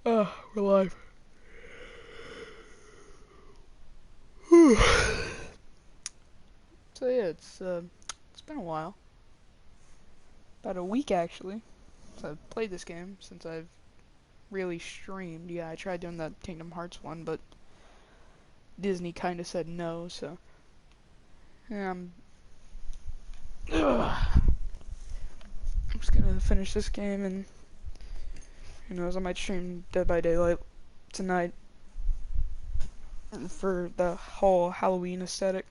Oh, we're live. So yeah, it's been a while. About a week actually. So I've played this game since I've really streamed. Yeah, I tried doing that Kingdom Hearts one, but Disney kind of said no. So yeah, I'm just gonna finish this game, and who knows, I might stream Dead by Daylight tonight for the whole Halloween aesthetic.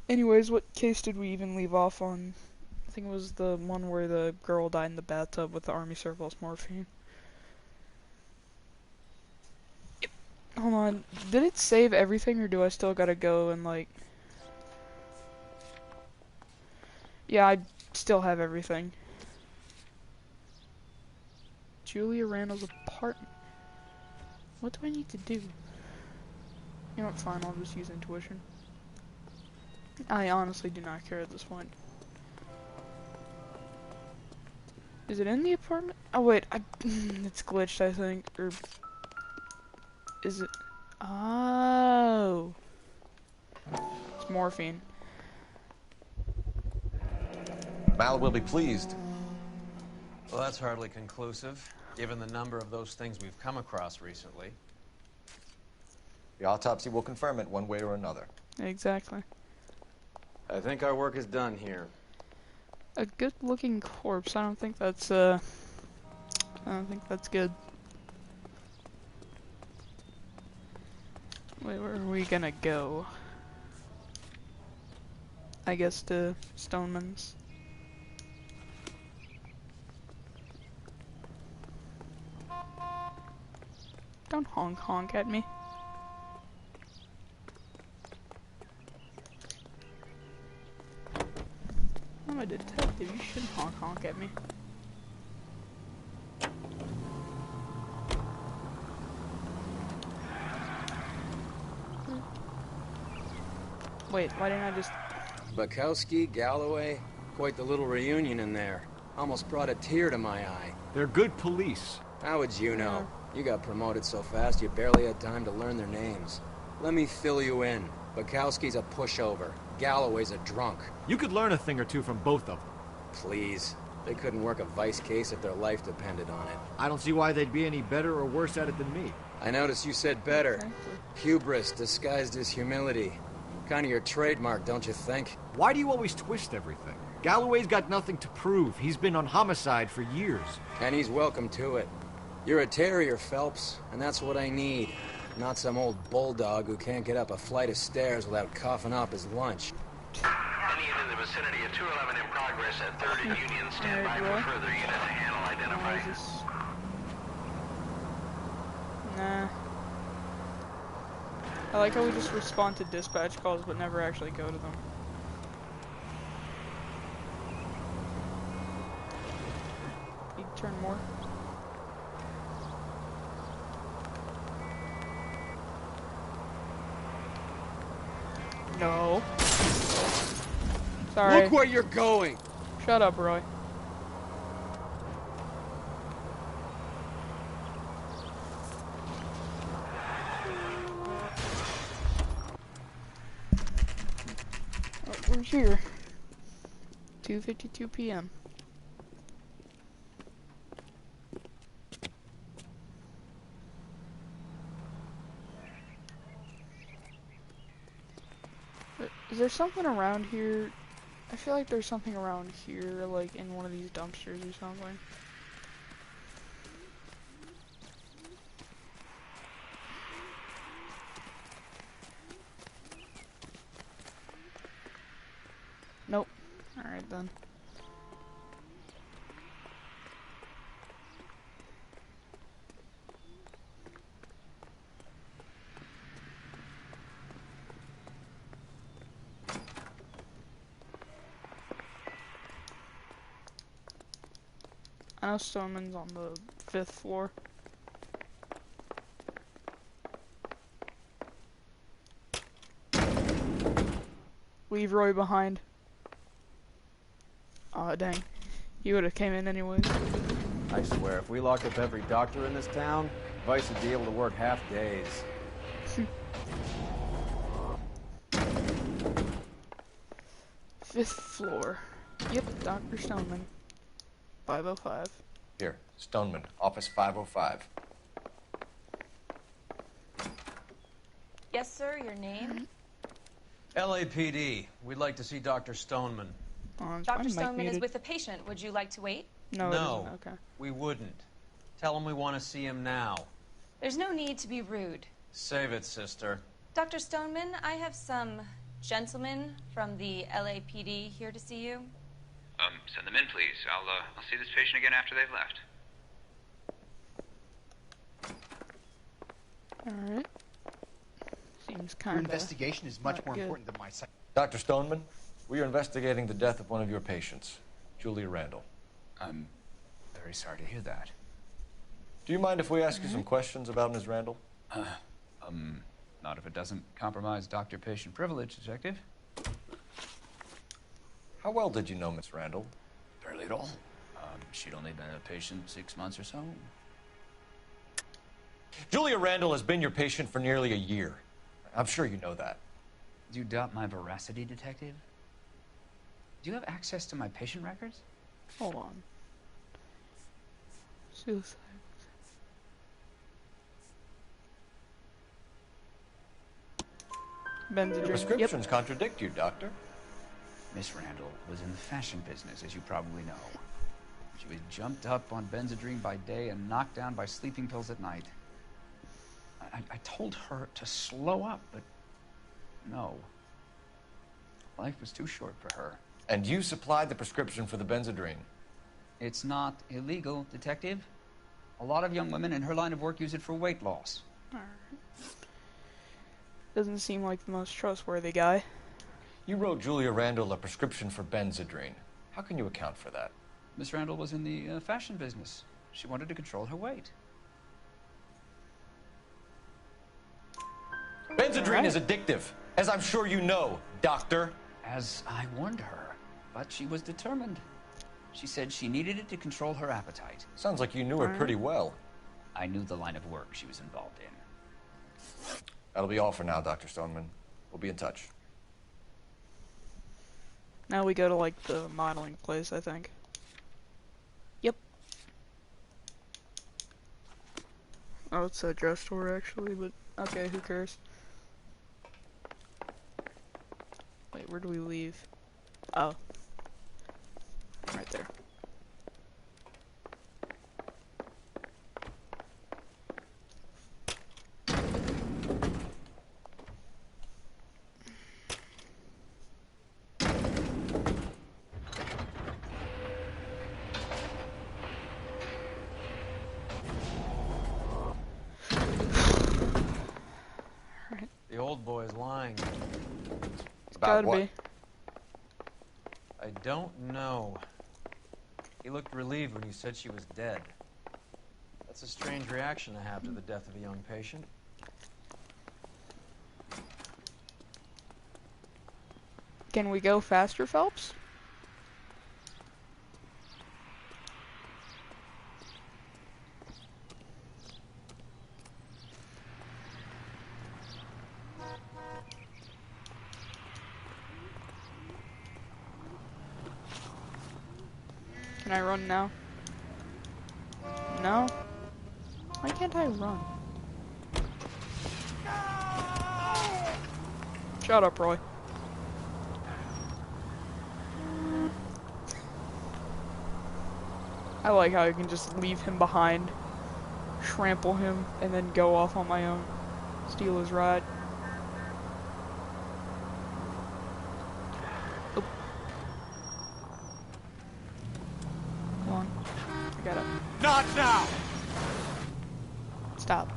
Anyways, what case did we even leave off on? I think it was the one where the girl died in the bathtub with the army surplus morphine. Yep. Hold on, did it save everything, or do I still gotta go and like... Yeah, I still have everything. Julia Randall's apartment. What do I need to do? You know what, fine, I'll just use intuition. I honestly do not care at this point. Is it in the apartment? Oh wait, it's glitched, I think, or... Is it? Oh. It's morphine. Mal will be pleased. Well, that's hardly conclusive, given the number of those things we've come across recently. The autopsy will confirm it one way or another. Exactly. I think our work is done here. A good-looking corpse. I don't think that's good. Wait, where are we gonna go? I guess to Stoneman's. Don't honk at me. I'm a detective, you shouldn't honk at me. Wait, why didn't I just... Bukowski, Galloway, quite the little reunion in there. Almost brought a tear to my eye. They're good police. How would you know? You got promoted so fast you barely had time to learn their names. Let me fill you in. Bukowski's a pushover. Galloway's a drunk. You could learn a thing or two from both of them. Please. They couldn't work a vice case if their life depended on it. I don't see why they'd be any better or worse at it than me. I noticed you said better. Exactly. Hubris disguised as humility. Kind of your trademark, don't you think? Why do you always twist everything? Galloway's got nothing to prove. He's been on homicide for years. And he's welcome to it. You're a terrier, Phelps, and that's what I need. Not some old bulldog who can't get up a flight of stairs without coughing up his lunch. Any unit in the vicinity of 211 in progress at 3rd and Union. Stand by for further unit to handle identify. Nah. I like how we just respond to dispatch calls but never actually go to them. You turn more. No. Sorry. Look where you're going! Shut up, Roy. Oh, we're here. 2:52 p.m. Is there something around here? I feel like there's something around here, like in one of these dumpsters or something. Nope. Alright then. I know Stoneman's on the 5th floor. leave Roy behind. Aw, dang. He would have came in anyways. I swear, if we locked up every doctor in this town, Vice would be able to work half days. Fifth floor. Yep, Dr. Stoneman. 505. Here, Stoneman, office 505. Yes, sir, your name? LAPD. We'd like to see Dr. Stoneman. Oh, Dr. Stoneman is with a patient. Would you like to wait? No, No. it isn't. Okay. We wouldn't. Tell him we want to see him now. There's no need to be rude. Save it, sister. Dr. Stoneman, I have some gentlemen from the LAPD here to see you. Send them in, please. I'll see this patient again after they've left. Alright. Seems Your kinda... investigation is much not more good. important than my side. Dr. Stoneman, we are investigating the death of one of your patients, Julia Randall. I'm very sorry to hear that. Do you mind if we ask you some questions about Ms. Randall? Not if it doesn't compromise doctor-patient privilege, Detective. How well did you know Miss Randall? Barely at all. She'd only been a patient 6 months or so. Julia Randall has been your patient for nearly a year. I'm sure you know that. Do you doubt my veracity, Detective? Do you have access to my patient records? Hold on. Suicide. Your Benzodrine. prescriptions contradict you, Doctor. Miss Randall was in the fashion business, as you probably know. She was jumped up on Benzodrine by day and knocked down by sleeping pills at night. I told her to slow up, but no. Life was too short for her. And you supplied the prescription for the Benzodrine. It's not illegal, Detective. A lot of young women in her line of work use it for weight loss. Alright. Doesn't seem like the most trustworthy guy. You wrote Julia Randall a prescription for Benzodrine. How can you account for that? Miss Randall was in the fashion business. She wanted to control her weight. Benzodrine is addictive, as I'm sure you know, Doctor. As I warned her, but she was determined. She said she needed it to control her appetite. Sounds like you knew her pretty well. I knew the line of work she was involved in. That'll be all for now, Dr. Stoneman. We'll be in touch. Now we go to like the modeling place, I think. Yep. Oh, it's a drugstore actually, but okay, who cares? Wait, where do we leave? Oh. Right there. The old boy's lying. About Gotta what? be. I don't know. He looked relieved when you said she was dead. That's a strange reaction to have to the death of a young patient. Can we go faster, Phelps? Can I run now? No? Why can't I run? Shut up, Roy. I like how I can just leave him behind, trample him, and then go off on my own. Steal his ride. Oop. Come on. I got it. Not now! Stop.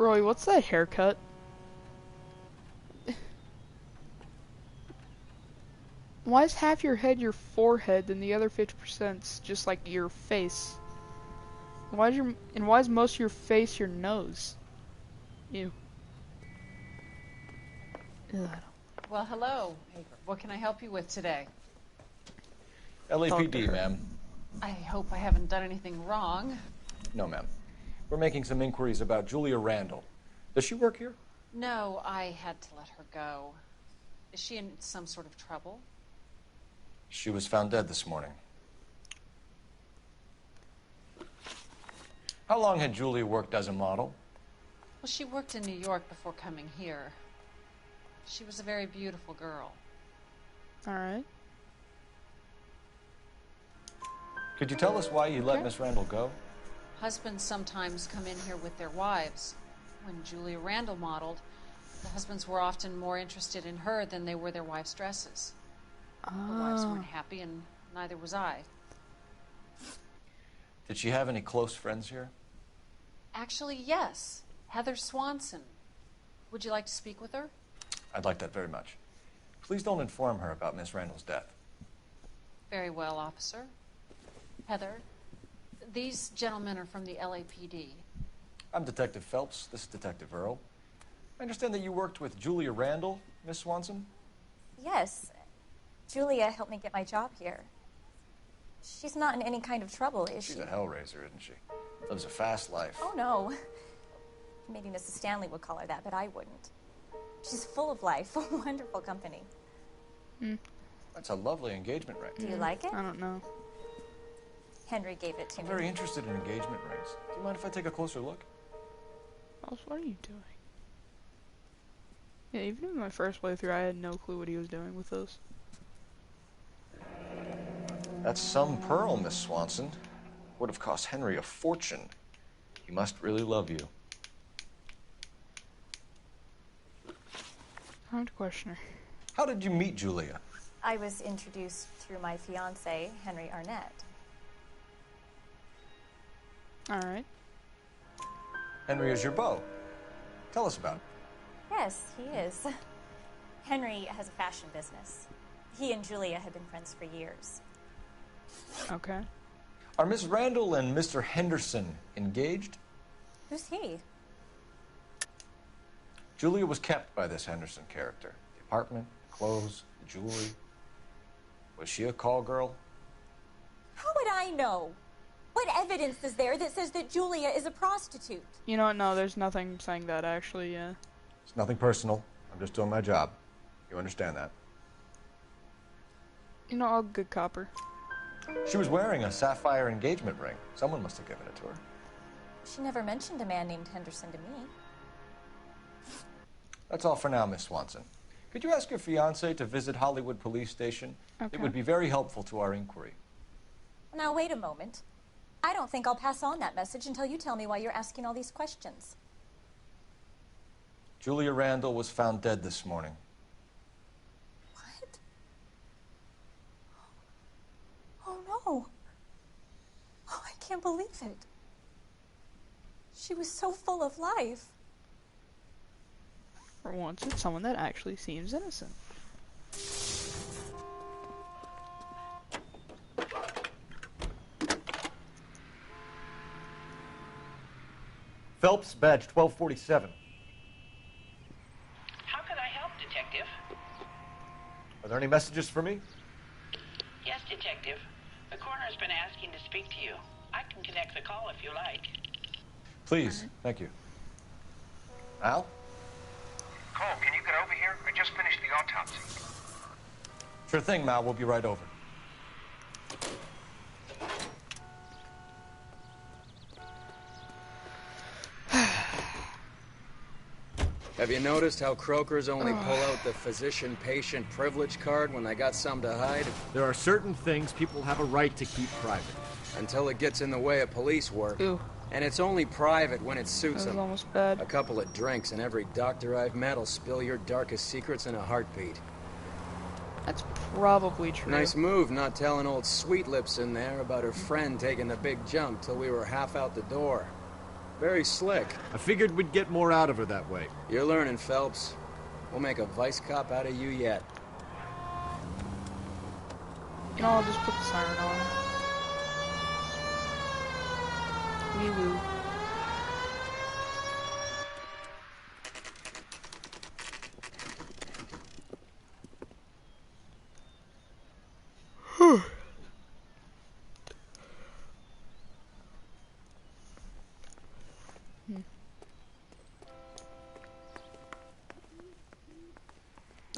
Roy, what's that haircut? Why is half your head your forehead and the other 50%'s just like your face? Why is most of your face your nose? Ew. Ugh. Well, hello. What can I help you with today? LAPD, ma'am. I hope I haven't done anything wrong. No, ma'am. We're making some inquiries about Julia Randall. Does she work here? No, I had to let her go. Is she in some sort of trouble? She was found dead this morning. How long had Julia worked as a model? Well, she worked in New York before coming here. She was a very beautiful girl. Alright. Could you tell us why you let Miss Randall go? Husbands sometimes come in here with their wives. When Julia Randall modeled, the husbands were often more interested in her than they were their wives' dresses. The wives weren't happy, and neither was I. Did she have any close friends here? Actually, yes. Heather Swanson. Would you like to speak with her? I'd like that very much. Please don't inform her about Miss Randall's death. Very well, officer. Heather, these gentlemen are from the LAPD. I'm Detective Phelps. This is Detective Earl. I understand that you worked with Julia Randall, Miss Swanson? Yes. Julia helped me get my job here. She's not in any kind of trouble, is she? She's a hellraiser, isn't she? Lives a fast life. Oh, no. Maybe Mrs. Stanley would call her that, but I wouldn't. She's full of life, wonderful company. That's a lovely engagement ring. Do you like it? I don't know. Henry gave it to I'm me. very interested in engagement rings. Do you mind if I take a closer look? What are you doing? Yeah, even in my first playthrough, I had no clue what he was doing with those. That's some pearl, Miss Swanson. Would have cost Henry a fortune. He must really love you. Time to question her. How did you meet Julia? I was introduced through my fiancé, Henry Arnett. Alright. Henry is your beau. Tell us about it. Yes, he is. Henry has a fashion business. He and Julia have been friends for years. Okay. Are Miss Randall and Mr. Henderson engaged? Who's he? Julia was kept by this Henderson character. The apartment, clothes, the jewelry. Was she a call girl? How would I know? What evidence is there that says that Julia is a prostitute? You know what? No, there's nothing saying that, actually, yeah. It's nothing personal. I'm just doing my job. You understand that? You know, I'll good copper. She was wearing a sapphire engagement ring. Someone must have given it to her. She never mentioned a man named Henderson to me. That's all for now, Miss Swanson. Could you ask your fiancé to visit Hollywood Police Station? Okay. It would be very helpful to our inquiry. Now, wait a moment. I don't think I'll pass on that message until you tell me why you're asking all these questions. Julia Randall was found dead this morning. What? Oh, no. Oh, I can't believe it. She was so full of life. For once, it's someone that actually seems innocent. Phelps, badge 1247. How can I help, Detective? Are there any messages for me? Yes, Detective. The coroner's been asking to speak to you. I can connect the call if you like. Please, thank you. Al? Cole, can you get over here? I just finished the autopsy. Sure thing, Mal. We'll be right over. Have you noticed how croakers only pull out the physician-patient privilege card when they got something to hide? There are certain things people have a right to keep private. Until it gets in the way of police work. Ew. And it's only private when it suits That was them. almost bad. A couple of drinks and every doctor I've met will spill your darkest secrets in a heartbeat. That's probably true. Nice move not telling old Sweet Lips in there about her friend taking the big jump till we were half out the door. Very slick. I figured we'd get more out of her that way. You're learning, Phelps. We'll make a vice cop out of you yet. You know, I'll just put the siren on. Wee woo.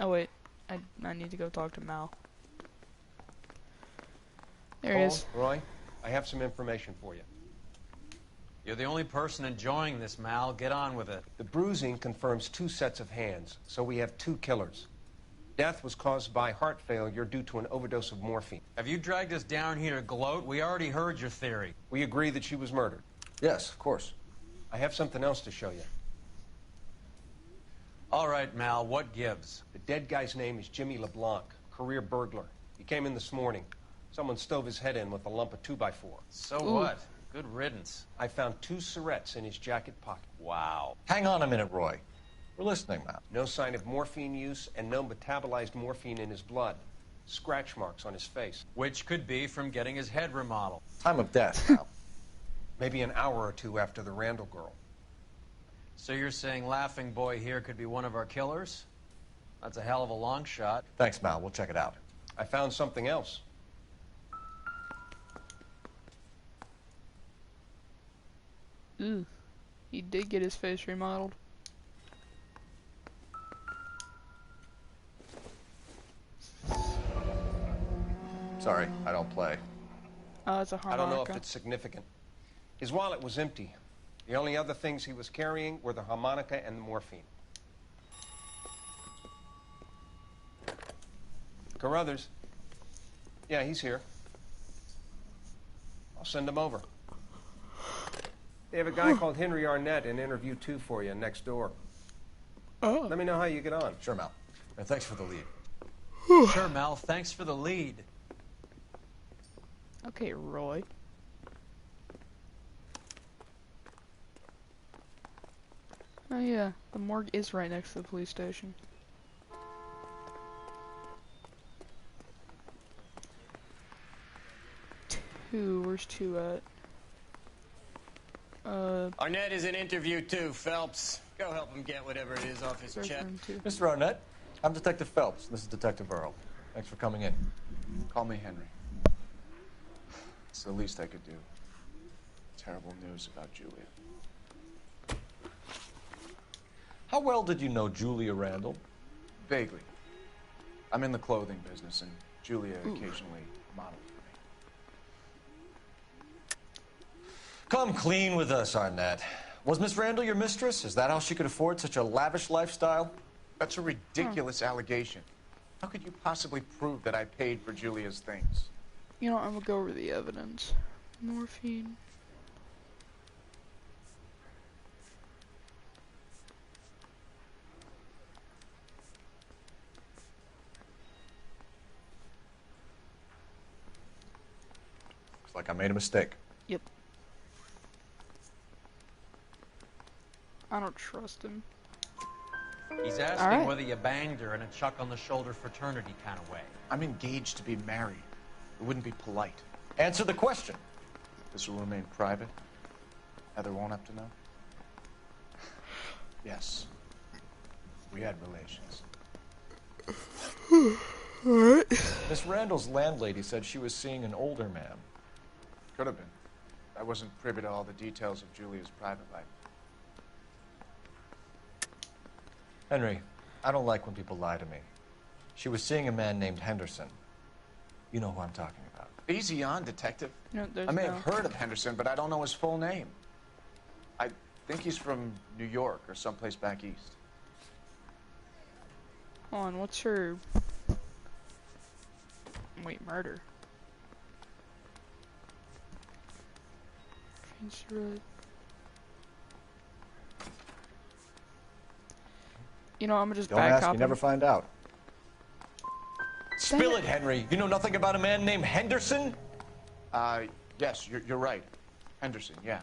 Oh wait, I need to go talk to Mal. There he is. Roy, I have some information for you. You're the only person enjoying this, Mal. Get on with it. The bruising confirms 2 sets of hands, so we have 2 killers. Death was caused by heart failure due to an overdose of morphine. Have you dragged us down here to gloat? We already heard your theory. We agree that she was murdered. Yes, of course. I have something else to show you. All right, Mal, what gives? The dead guy's name is Jimmy LeBlanc, career burglar. He came in this morning. Someone stove his head in with a lump of 2x4. So what? Good riddance. I found 2 syrettes in his jacket pocket. Wow. Hang on a minute, Roy. We're listening, Mal. No sign of morphine use and no metabolized morphine in his blood. Scratch marks on his face. Which could be from getting his head remodeled. Time of death, Mal. Maybe an hour or 2 after the Randall girl. So you're saying Laughing Boy here could be one of our killers? That's a hell of a long shot. Thanks, Mal. We'll check it out. I found something else. Ooh, he did get his face remodeled. Sorry, I don't play. Oh, it's a I harmonica. don't know if it's significant. His wallet was empty. The only other things he was carrying were the harmonica and the morphine. Carruthers. Yeah, he's here. I'll send him over. They have a guy called Henry Arnett in interview 2 for you next door. Oh. Let me know how you get on. Sure, Mal. And thanks for the lead. Sure, Mal. Thanks for the lead. Okay, Roy. Oh yeah, the morgue is right next to the police station. Where's 2 at? Arnett is in interview 2, Phelps. Go help him get whatever it is off his chest. Mr. Arnett, I'm Detective Phelps. This is Detective Earl. Thanks for coming in. Call me Henry. It's the least I could do. Terrible news about Julia. How well did you know Julia Randall? Vaguely. I'm in the clothing business, and Julia occasionally modeled for me. Come clean with us, Arnett. Was Miss Randall your mistress? Is that how she could afford such a lavish lifestyle? That's a ridiculous allegation. How could you possibly prove that I paid for Julia's things? You know, I'm gonna go over the evidence. Morphine. Looks like I made a mistake. Yep. I don't trust him. He's asking whether you banged her in a chuck on the shoulder fraternity kind of way. I'm engaged to be married. It wouldn't be polite. Answer the question. This will remain private. Heather won't have to know. Yes. We had relations. Alright. Miss Randall's landlady said she was seeing an older man. Could have been. I wasn't privy to all the details of Julia's private life. Henry, I don't like when people lie to me. She was seeing a man named Henderson. You know who I'm talking about. Easy on, Detective. No, I may have heard of Henderson, but I don't know his full name. I think he's from New York or someplace back east. Hold on, what's her... Wait, murder. You know, I'm gonna just Don't back ask, up. you never find out. Spill it, Henry. You know nothing about a man named Henderson? Yes, you're right. Henderson, yeah.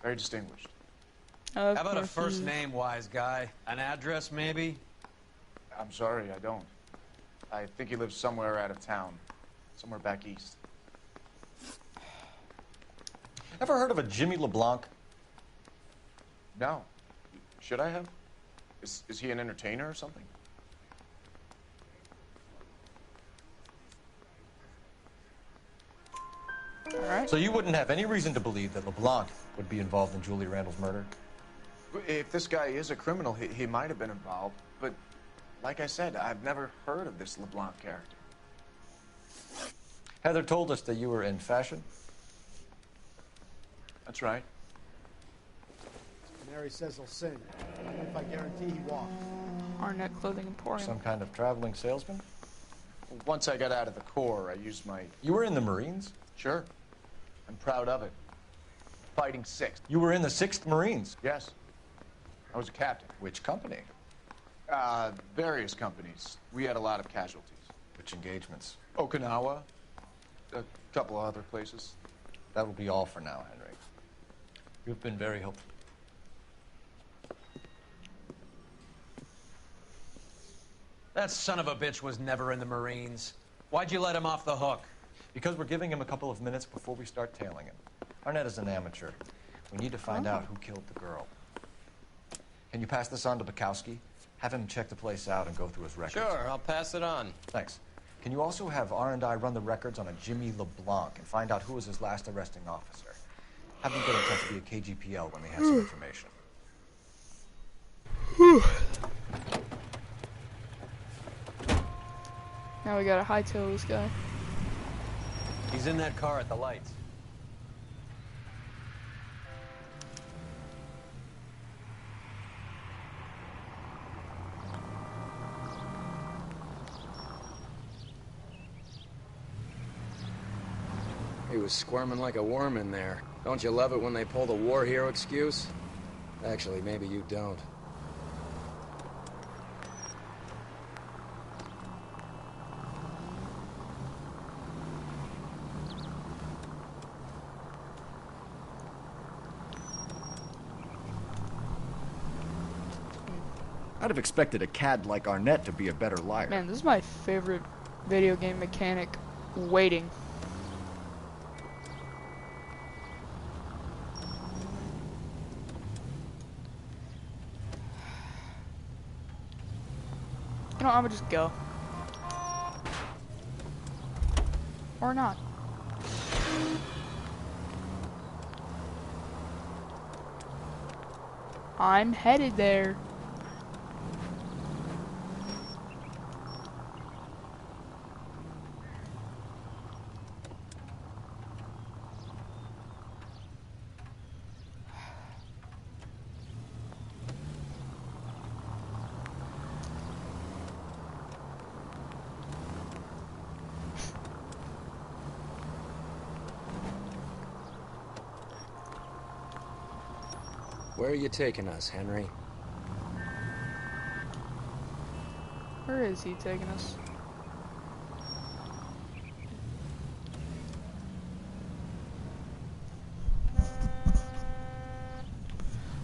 Very distinguished. How about a first name, wise guy? An address, maybe? I'm sorry, I don't. I think he lives somewhere out of town. Somewhere back east. Ever heard of a Jimmy LeBlanc? No. Should I have? Is he an entertainer or something? All right. So you wouldn't have any reason to believe that LeBlanc would be involved in Julie Randall's murder? If this guy is a criminal, he might have been involved. But like I said, I've never heard of this LeBlanc character. Heather told us that you were in fashion. That's right. Mary says he'll sing. Even if I guarantee he won't. Arnett Clothing Emporium. Some kind of traveling salesman? Once I got out of the Corps, I used my... You were in the Marines? Sure. I'm proud of it. Fighting 6th. You were in the 6th Marines? Yes. I was a captain. Which company? Various companies. We had a lot of casualties. Which engagements? Okinawa. A couple of other places. That will be all for now, Henry. You've been very helpful. That son of a bitch was never in the Marines. Why'd you let him off the hook? Because we're giving him a couple of minutes before we start tailing him. Arnett is an amateur. We need to find out who killed the girl. Can you pass this on to Bukowski? Have him check the place out and go through his records. Sure, I'll pass it on. Thanks. Can you also have R&I run the records on a Jimmy LeBlanc and find out who was his last arresting officer? Have them get in touch via KGPL when they have some information. Now we gotta hightail this guy. He's in that car at the lights. He was squirming like a worm in there. Don't you love it when they pull the war hero excuse? Actually, maybe you don't. I'd have expected a cad like Arnett to be a better liar. Man, this is my favorite video game mechanic. Waiting. You know, I'm gonna just go. Or not. I'm headed there. Where are you taking us, Henry? Where is he taking us?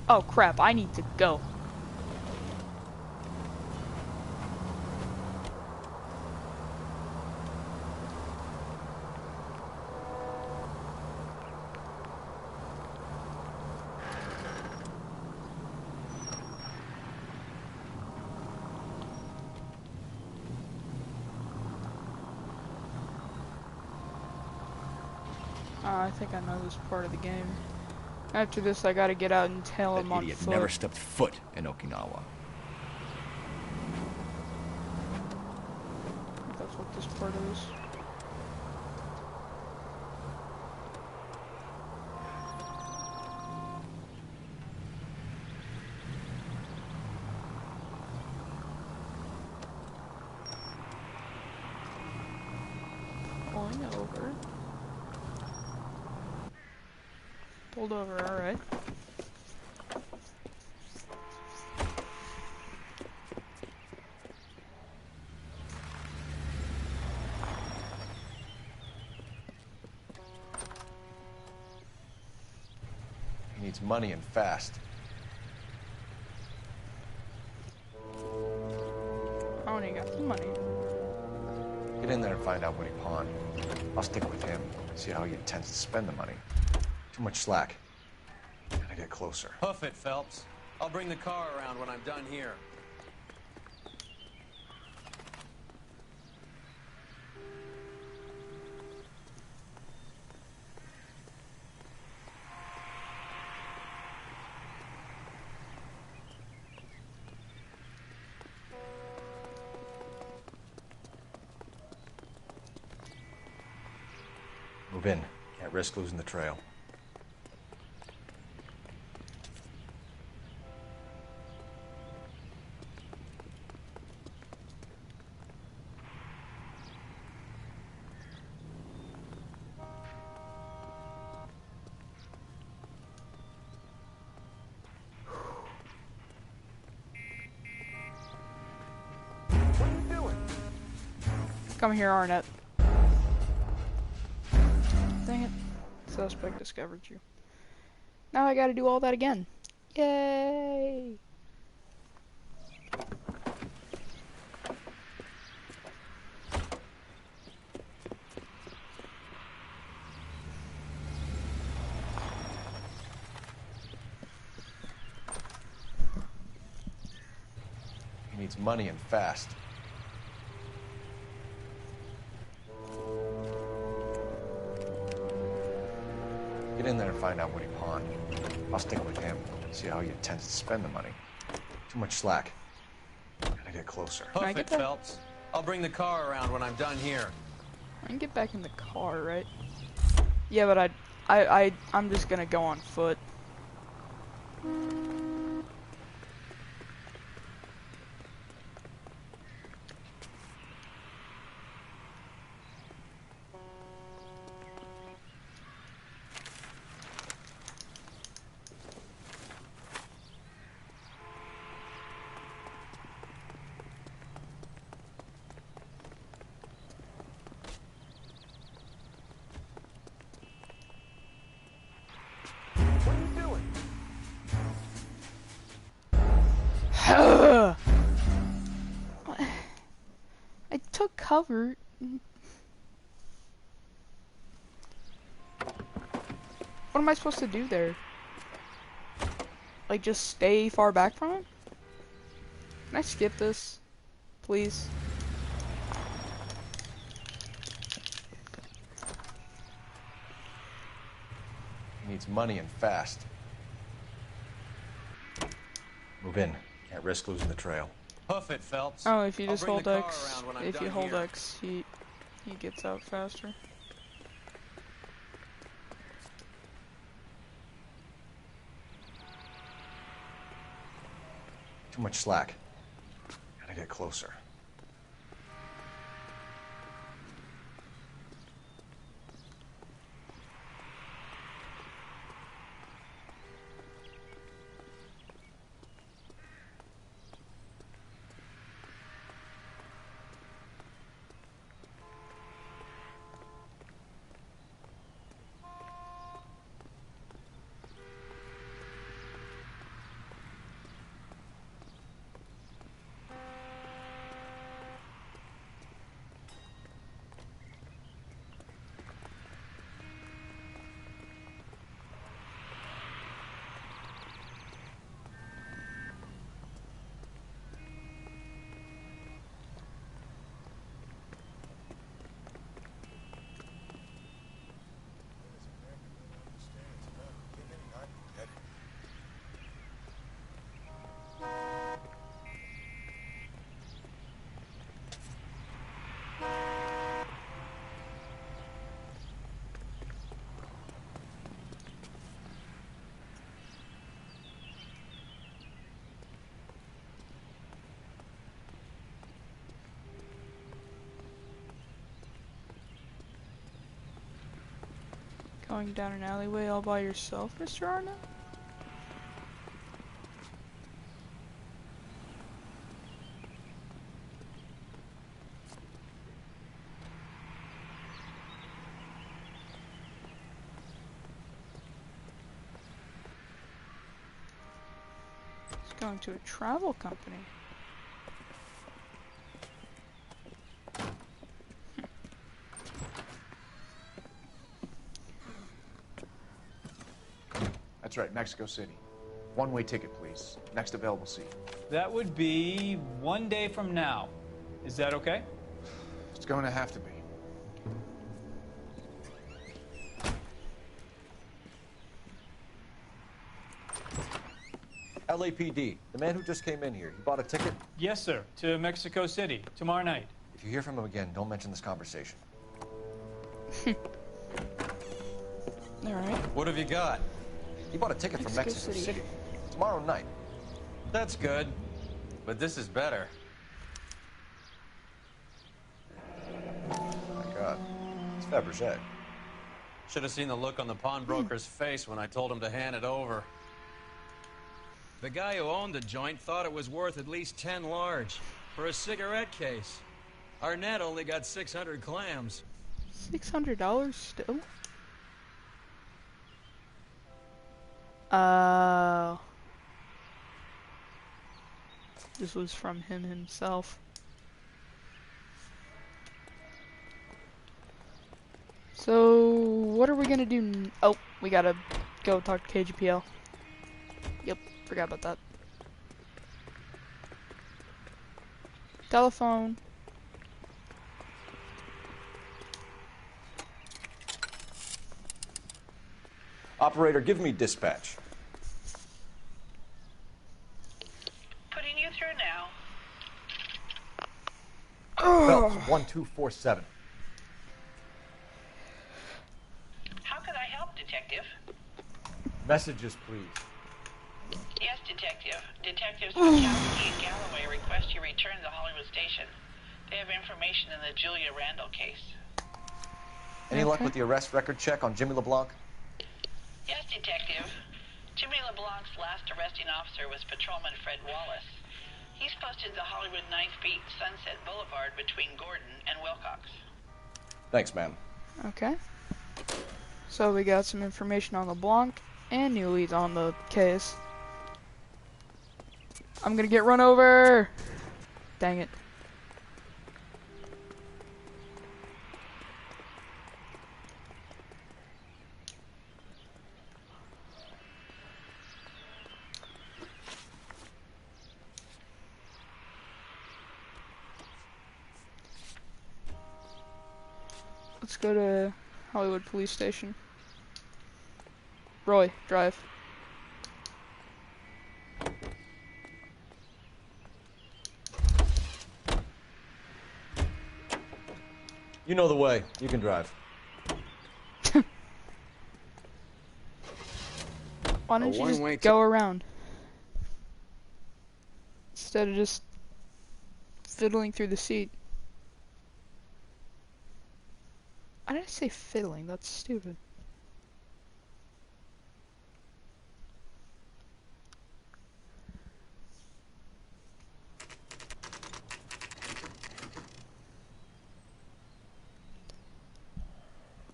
Oh crap, I need to go. I think I know this part of the game. After this, I gotta get out and tail him That on idiot foot. never stepped foot in Okinawa. That's what this part is. Pulling over. Pulled over, alright. He needs money and fast. some money. Get in there and find out what he pawned. I'll stick with him, see how he intends to spend the money. Too much slack. Gotta get closer. Hoof it, Phelps. I'll bring the car around when I'm done here. Move in. Can't risk losing the trail. Come here, Arnett. Dang it. Suspect discovered you. Now I gotta do all that again. Yay! He needs money and fast. Get in there and find out what he pawned. I'll stick with him, see how he intends to spend the money. Too much slack. Gotta get closer. Hoof it, Phelps. I'll bring the car around when I'm done here. I can get back in the car, right? Yeah, but I'm just gonna go on foot. I took cover. What am I supposed to do there? Like, just stay far back from him? Can I skip this? Please? He needs money and fast. Move in. Can't risk losing the trail. Hoof it, Phelps. Oh, if you I'll just bring hold the car X, around when I'm if you done hold here. X, he gets out faster. Too much slack. Gotta get closer. Going down an alleyway all by yourself, Mr. Arnett? He's going to a travel company. That's right, Mexico City. One-way ticket, please. Next available seat. That would be 1 day from now. Is that okay? It's going to have to be. LAPD, the man who just came in here, he bought a ticket? Yes, sir. To Mexico City, tomorrow night. If you hear from him again, don't mention this conversation. Alright. What have you got? He bought a ticket for Mexico City. Tomorrow night. That's good. But this is better. My God. It's Fabergé. Should have seen the look on the pawnbroker's face when I told him to hand it over. The guy who owned the joint thought it was worth at least 10 large for a cigarette case. Arnett only got 600 clams. $600 still? This was from him himself. So, what are we gonna do? Oh, we gotta go talk to KGPL. Yep, forgot about that. Telephone. Operator, give me dispatch. Putting you through now. Phelps, 1247. How could I help, Detective? Messages, please. Yes, Detective. Detectives Mikowski and Galloway request you return to the Hollywood station. They have information in the Julia Randall case. Any luck with the arrest record check on Jimmy LeBlanc? Yes, Detective. Jimmy LeBlanc's last arresting officer was Patrolman Fred Wallace. He's posted the Hollywood 9th Beat Sunset Boulevard between Gordon and Wilcox. Thanks, ma'am. Okay. So we got some information on LeBlanc and new leads on the case. I'm gonna get run over! Dang it. Let's go to Hollywood Police Station. Roy, drive. You know the way. You can drive. Why don't you just go around? Instead of just fiddling through the seat. Why did I say fiddling? That's stupid.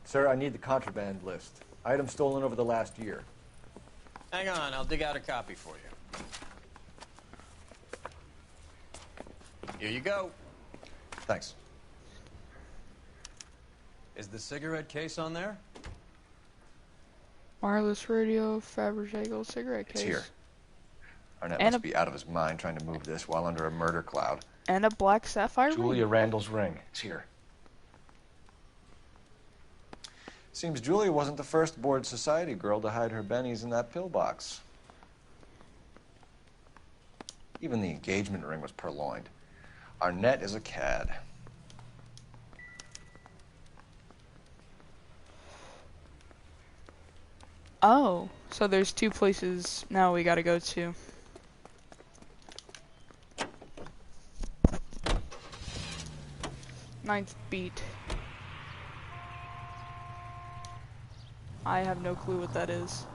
Sir, I need the contraband list. Items stolen over the last year. Hang on, I'll dig out a copy for you. Here you go. Thanks. Is the cigarette case on there? Wireless radio, Fabergé gold cigarette case. It's here. Arnett And must be out of his mind trying to move this while under a murder cloud. And a black sapphire Julia ring. Randall's ring. It's here. Seems Julia wasn't the first bored society girl to hide her bennies in that pillbox. Even the engagement ring was purloined. Arnett is a cad. Oh, so there's two places now we gotta go to. Ninth Beat. I have no clue what that is.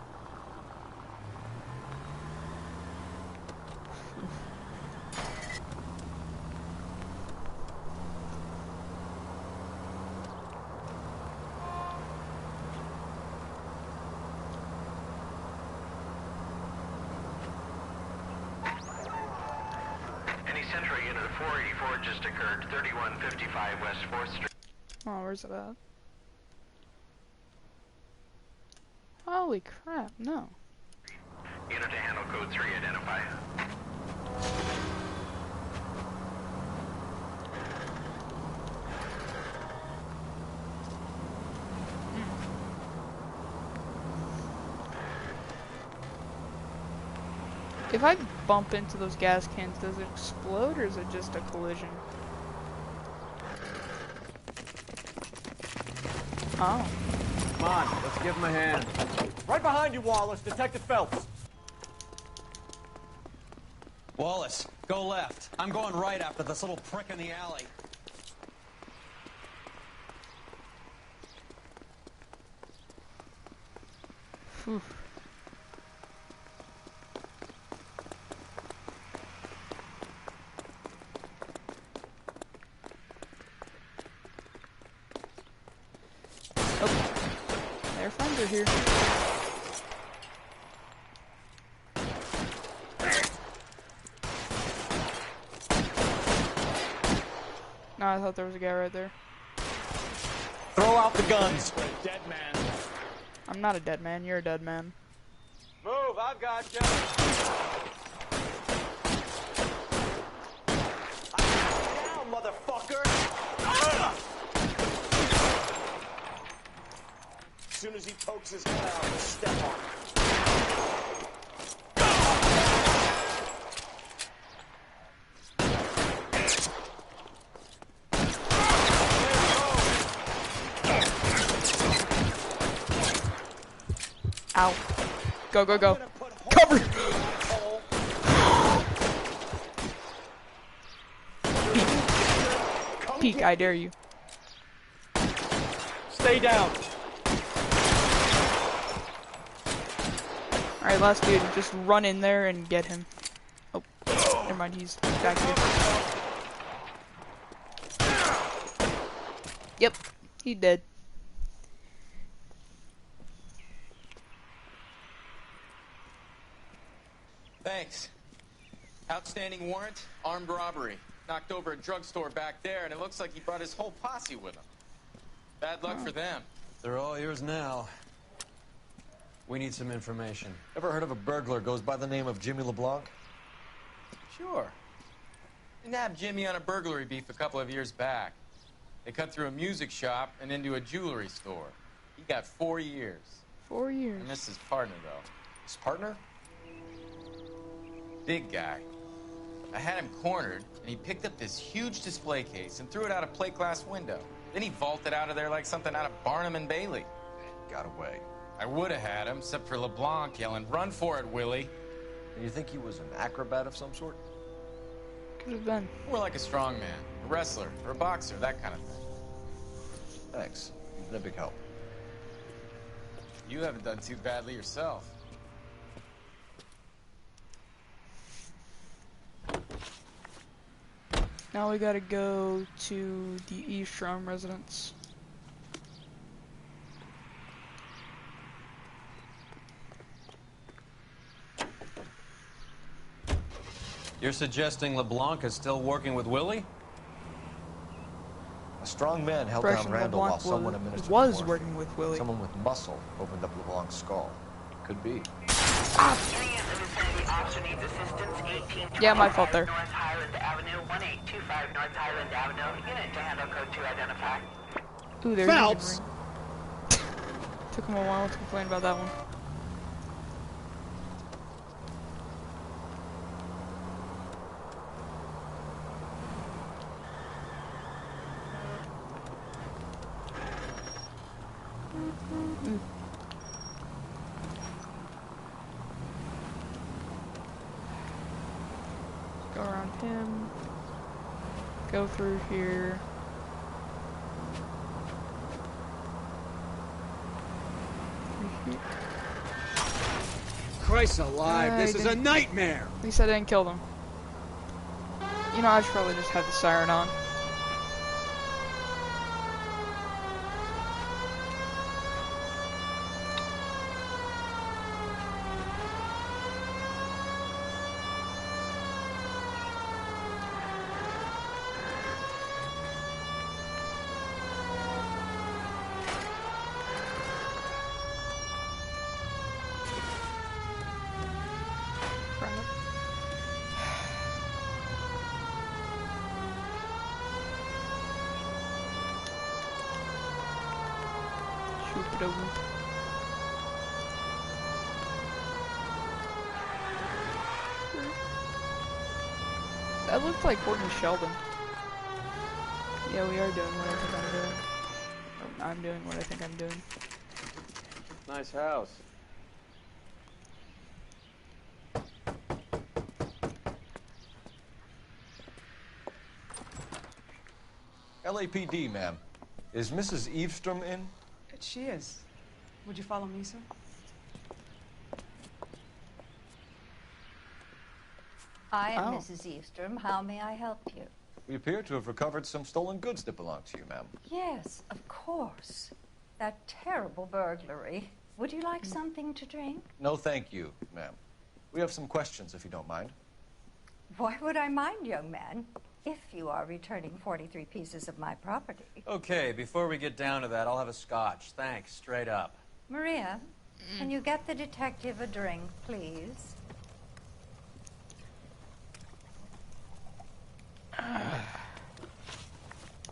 Any Central unit of 484 just occurred, 3155 West 4th Street. Oh, where's it at? Holy crap, no. Unit to handle code 3, identify. If I bump into those gas cans, does it explode or is it just a collision? Oh. Come on, let's give him a hand. Right behind you, Wallace. Detective Phelps. Wallace, go left. I'm going right after this little prick in the alley. Whew. Oh, their friends are here. No, I thought there was a guy right there. Throw out the guns. Dead man. I'm not a dead man, you're a dead man. Move, I've got you. Down, motherfucker. As soon as he pokes his head out, we'll step on him. Ow. Go, go, go. Cover! Peek. Peek, I dare you. Stay down. Alright, last dude, just run in there and get him. Oh, never mind, he's back here. Yep, he dead. Thanks. Outstanding warrant, armed robbery. Knocked over a drugstore back there, and it looks like he brought his whole posse with him. Bad luck for them. They're all yours now. We need some information. Ever heard of a burglar goes by the name of Jimmy LeBlanc? Sure. We nabbed Jimmy on a burglary beef a couple of years back. They cut through a music shop and into a jewelry store. He got 4 years. 4 years. And this is his partner, though. His partner? Big guy. I had him cornered, and he picked up this huge display case and threw it out a plate glass window. Then he vaulted out of there like something out of Barnum and Bailey. Got away. I would have had him, except for LeBlanc yelling, "Run for it, Willie!" And you think he was an acrobat of some sort? Could have been. More like a strongman, a wrestler, or a boxer, that kind of thing. Thanks. You've been a big help. You haven't done too badly yourself. Now we gotta go to the Eastrom residence. You're suggesting LeBlanc is still working with Willie? A strong man held Correction, down Randall LeBlanc while someone administered was morphine. working with Willie. Someone with muscle opened up LeBlanc's skull. Could be. Yeah, my fault there. North Highland Avenue, 1825 North Highland Avenue. Unit to handle code 2, identify. Ooh, there's Phelps! Took him a while to complain about that one. Go around him. Go through here. Christ alive, this is a nightmare! At least I didn't kill them. You know, I should probably just have the siren on. Whoop-de-whoop. That looked like Courtney Sheldon. Yeah, we are doing what I think I'm doing. Or I'm doing what I think I'm doing. Nice house. LAPD, ma'am. Is Mrs. Eavestrom in? She is. Would you follow me, sir? I am Mrs. Eavestrom. How may I help you? We appear to have recovered some stolen goods that belong to you, ma'am. Yes, of course. That terrible burglary. Would you like something to drink? No, thank you, ma'am. We have some questions, if you don't mind. Why would I mind, young man, if you are returning 43 pieces of my property? Okay, before we get down to that, I'll have a scotch. Thanks, straight up. Maria, can you get the detective a drink, please?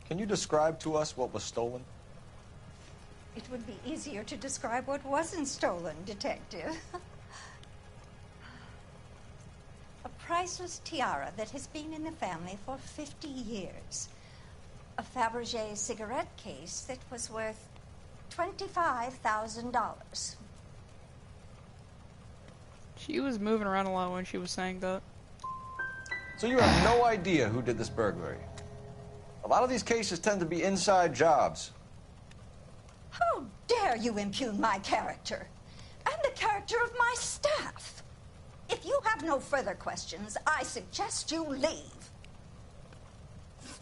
Can you describe to us what was stolen? It would be easier to describe what wasn't stolen, Detective. A priceless tiara that has been in the family for 50 years. A Fabergé cigarette case that was worth $25,000. She was moving around a lot when she was saying that. So you have no idea who did this burglary? A lot of these cases tend to be inside jobs. How dare you impugn my character and the character of my staff? If you have no further questions, I suggest you leave.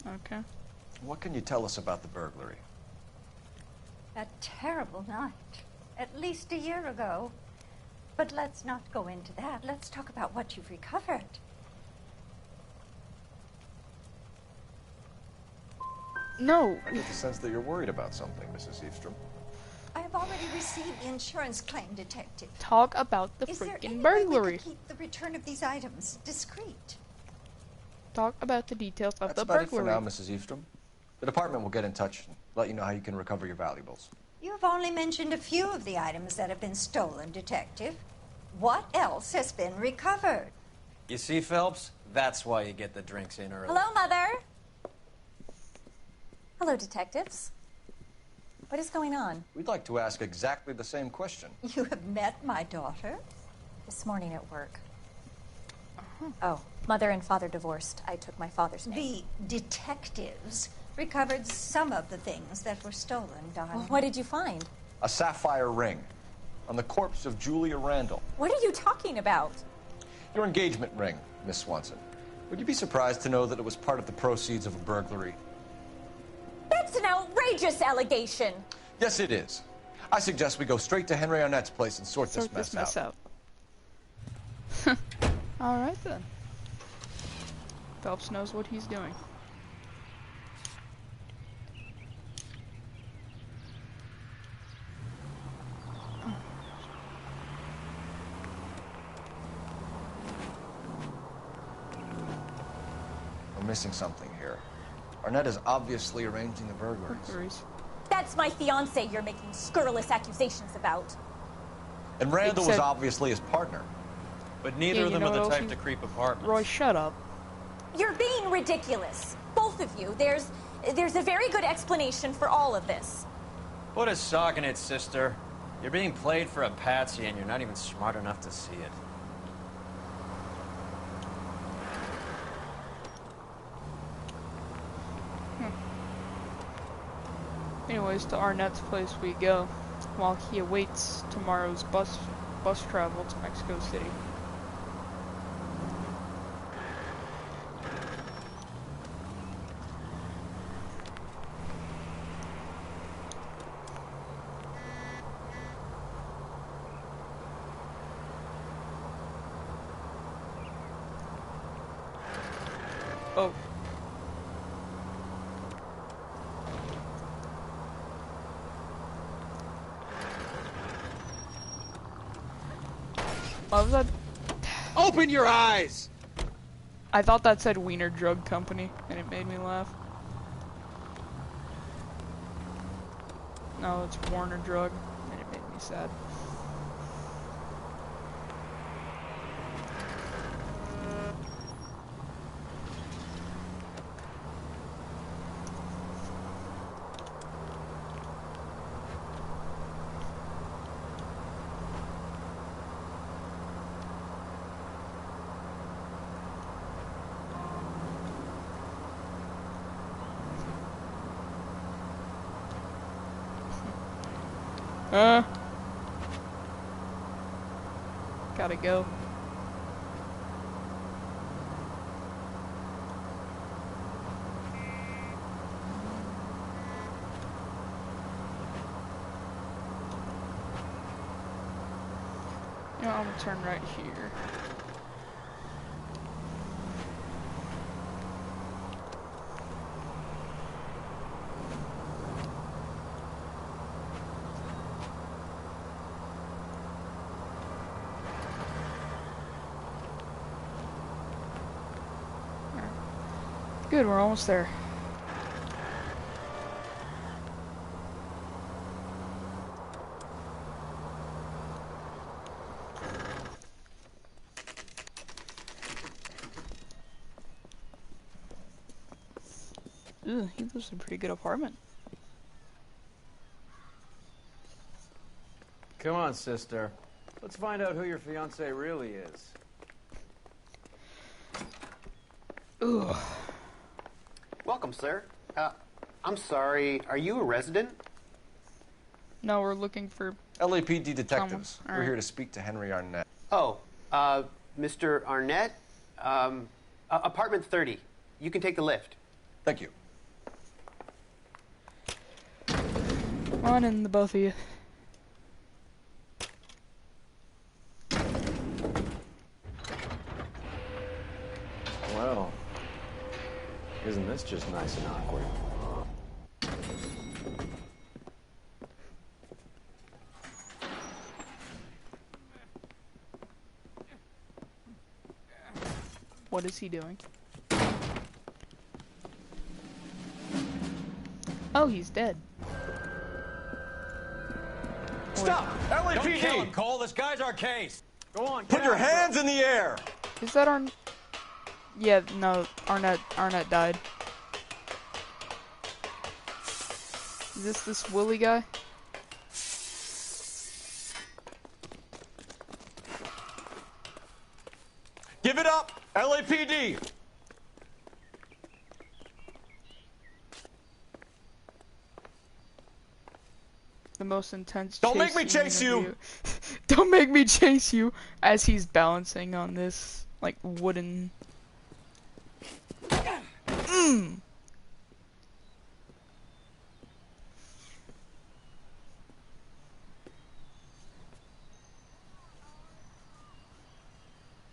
Okay. What can you tell us about the burglary? A terrible night, at least a year ago. But let's not go into that. Let's talk about what you've recovered. No. I get the sense that you're worried about something, Mrs. Eavestrom. I have already received the insurance claim, Detective. Talk about the Is there any freaking way we burglary. could keep the return of these items discreet? Talk about the details of That's the about burglary. it for now, Mrs. Eavestrom. The department will get in touch and let you know how you can recover your valuables. You've only mentioned a few of the items that have been stolen, Detective. What else has been recovered? You see, Phelps? That's why you get the drinks in early. Hello, Mother. Hello, detectives. What is going on? We'd like to ask exactly the same question. You have met my daughter? This morning at work. Oh, mother and father divorced. I took my father's name. The detectives recovered some of the things that were stolen, darling. Well, what did you find? A sapphire ring on the corpse of Julia Randall. What are you talking about? Your engagement ring, Miss Swanson. Would you be surprised to know that it was part of the proceeds of a burglary? That's an outrageous allegation. Yes, it is. I suggest we go straight to Henry Arnett's place and sort this mess out. All right, then. Phelps knows what he's doing. We're missing something here. Arnett is obviously arranging the burglaries. That's my fiance you're making scurrilous accusations about. And Randall was obviously his partner. But neither of them are the type to creep apartments. Roy, shut up. You're being ridiculous. Both of you. There's a very good explanation for all of this. Put a sock in it, sister. You're being played for a patsy and you're not even smart enough to see it. Anyways, to Arnett's place we go, while he awaits tomorrow's bus travel to Mexico City. Oh. What was that? Open your eyes! I thought that said Wiener Drug Company, and it made me laugh. No, it's Warner Drug, and it made me sad. Gotta go. You know, I'm gonna turn right here. Good, we're almost there. Ooh, he lives in a pretty good apartment. Come on, sister. Let's find out who your fiancé really is. Ugh. Welcome, sir. I'm sorry, are you a resident? No, we're looking for LAPD detectives. All We're right. here to speak to Henry Arnett. Oh, Mr. Arnett? Apartment 30. You can take the lift. Thank you. Come on in, the both of you. Well, isn't this just nice and awkward? What is he doing? Oh, he's dead. Stop! LAPD! Don't kill him, Cole. This guy's our case. Go on. Put your hands in the air! Is that Arn? Yeah, no, Arnett died. Is this Willie guy? Give it up! LAPD! The most intense Don't make me chase scene chase in the you! video. Don't make me chase you! As he's balancing on this, like, wooden...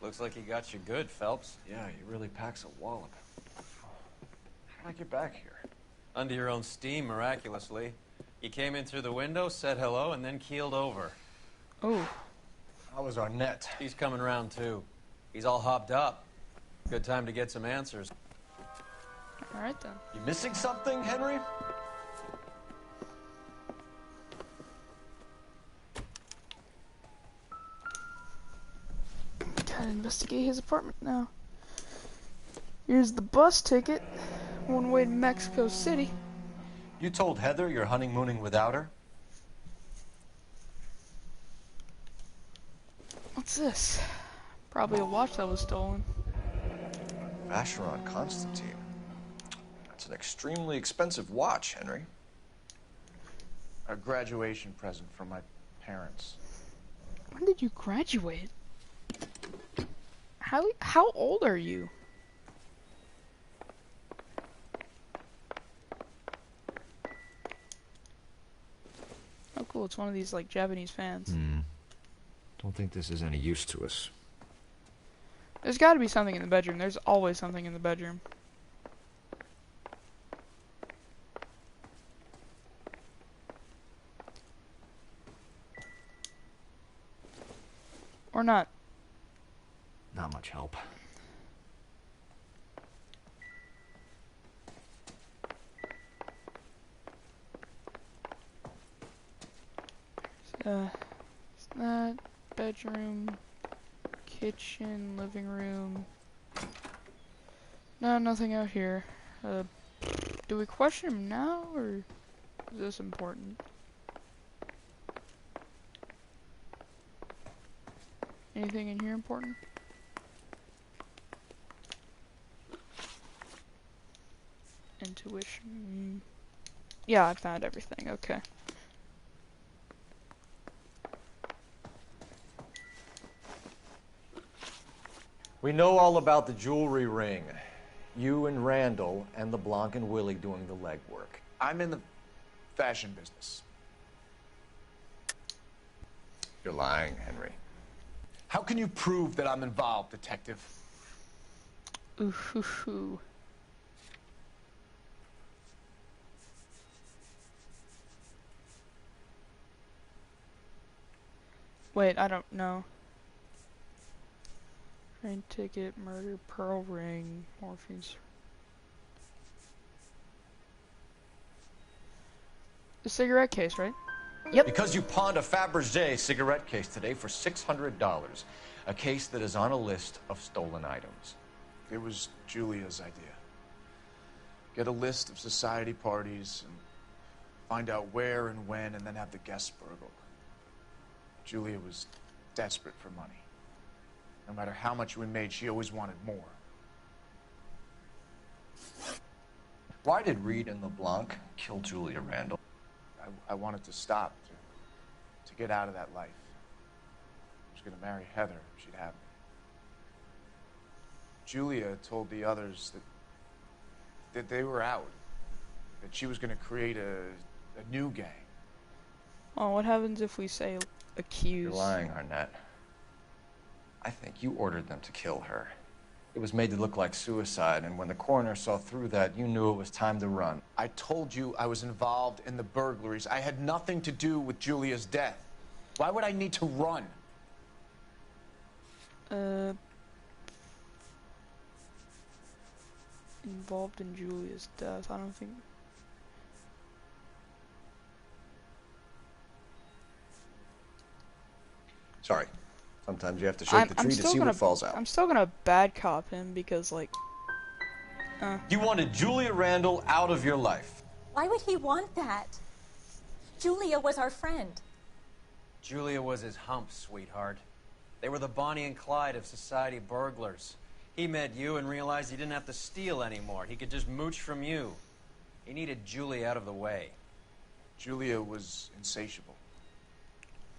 Looks like he got you good, Phelps. Yeah, he really packs a wallop. How'd I get back here? Under your own steam, miraculously. You came in through the window, said hello, and then keeled over. Oh. How was Arnett? He's coming around, too. He's all hopped up. Good time to get some answers. Alright then. You missing something, Henry? Gotta investigate his apartment now. Here's the bus ticket. One way to Mexico City. You told Heather you're honeymooning without her? What's this? Probably a watch that was stolen. Vacheron Constantine. That's an extremely expensive watch, Henry. A graduation present from my parents. When did you graduate? How old are you? Oh cool, it's one of these like Japanese fans. Don't think this is any use to us. There's gotta be something in the bedroom. There's always something in the bedroom. Or not. Not much help. It's that bedroom, kitchen, living room. No, nothing out here. Do we question him now, or is this important? Anything in here important? Intuition. Yeah, I found everything. Okay. We know all about the jewelry ring. You and Randall and LeBlanc and Willie doing the legwork. I'm in the fashion business. You're lying, Henry. How can you prove that I'm involved, Detective? Ooh, hoo, hoo. Wait, I don't know. Train ticket, murder, pearl ring, morpheus. The cigarette case, right? Yep. Because you pawned a Fabergé cigarette case today for $600. A case that is on a list of stolen items. It was Julia's idea. Get a list of society parties and find out where and when, and then have the guests burgled. Julia was desperate for money. No matter how much we made, she always wanted more. Why did Reed and LeBlanc kill Julia Randall? I wanted to stop, to get out of that life. I was going to marry Heather if she'd have me. Julia told the others that they were out, that she was going to create a new gang. Oh, what happens if we say accuse? You're lying, Arnett. I think you ordered them to kill her. It was made to look like suicide, and when the coroner saw through that, you knew it was time to run. I told you I was involved in the burglaries. I had nothing to do with Julia's death. Why would I need to run? Involved in Julia's death. I don't think. Sorry. Sometimes you have to shake the tree to see what falls out. I'm still gonna bad cop him because, like... You wanted Julia Randall out of your life. Why would he want that? Julia was our friend. Julia was his hump, sweetheart. They were the Bonnie and Clyde of society burglars. He met you and realized he didn't have to steal anymore. He could just mooch from you. He needed Julia out of the way. Julia was insatiable.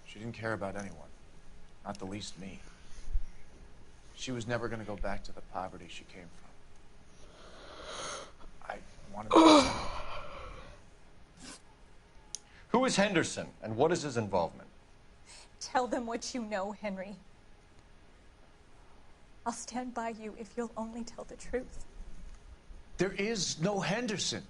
She didn't care about anyone. Not the least me. She was never going to go back to the poverty she came from. I wanted to... Who is Henderson, and what is his involvement? Tell them what you know, Henry. I'll stand by you if you'll only tell the truth. There is no Henderson.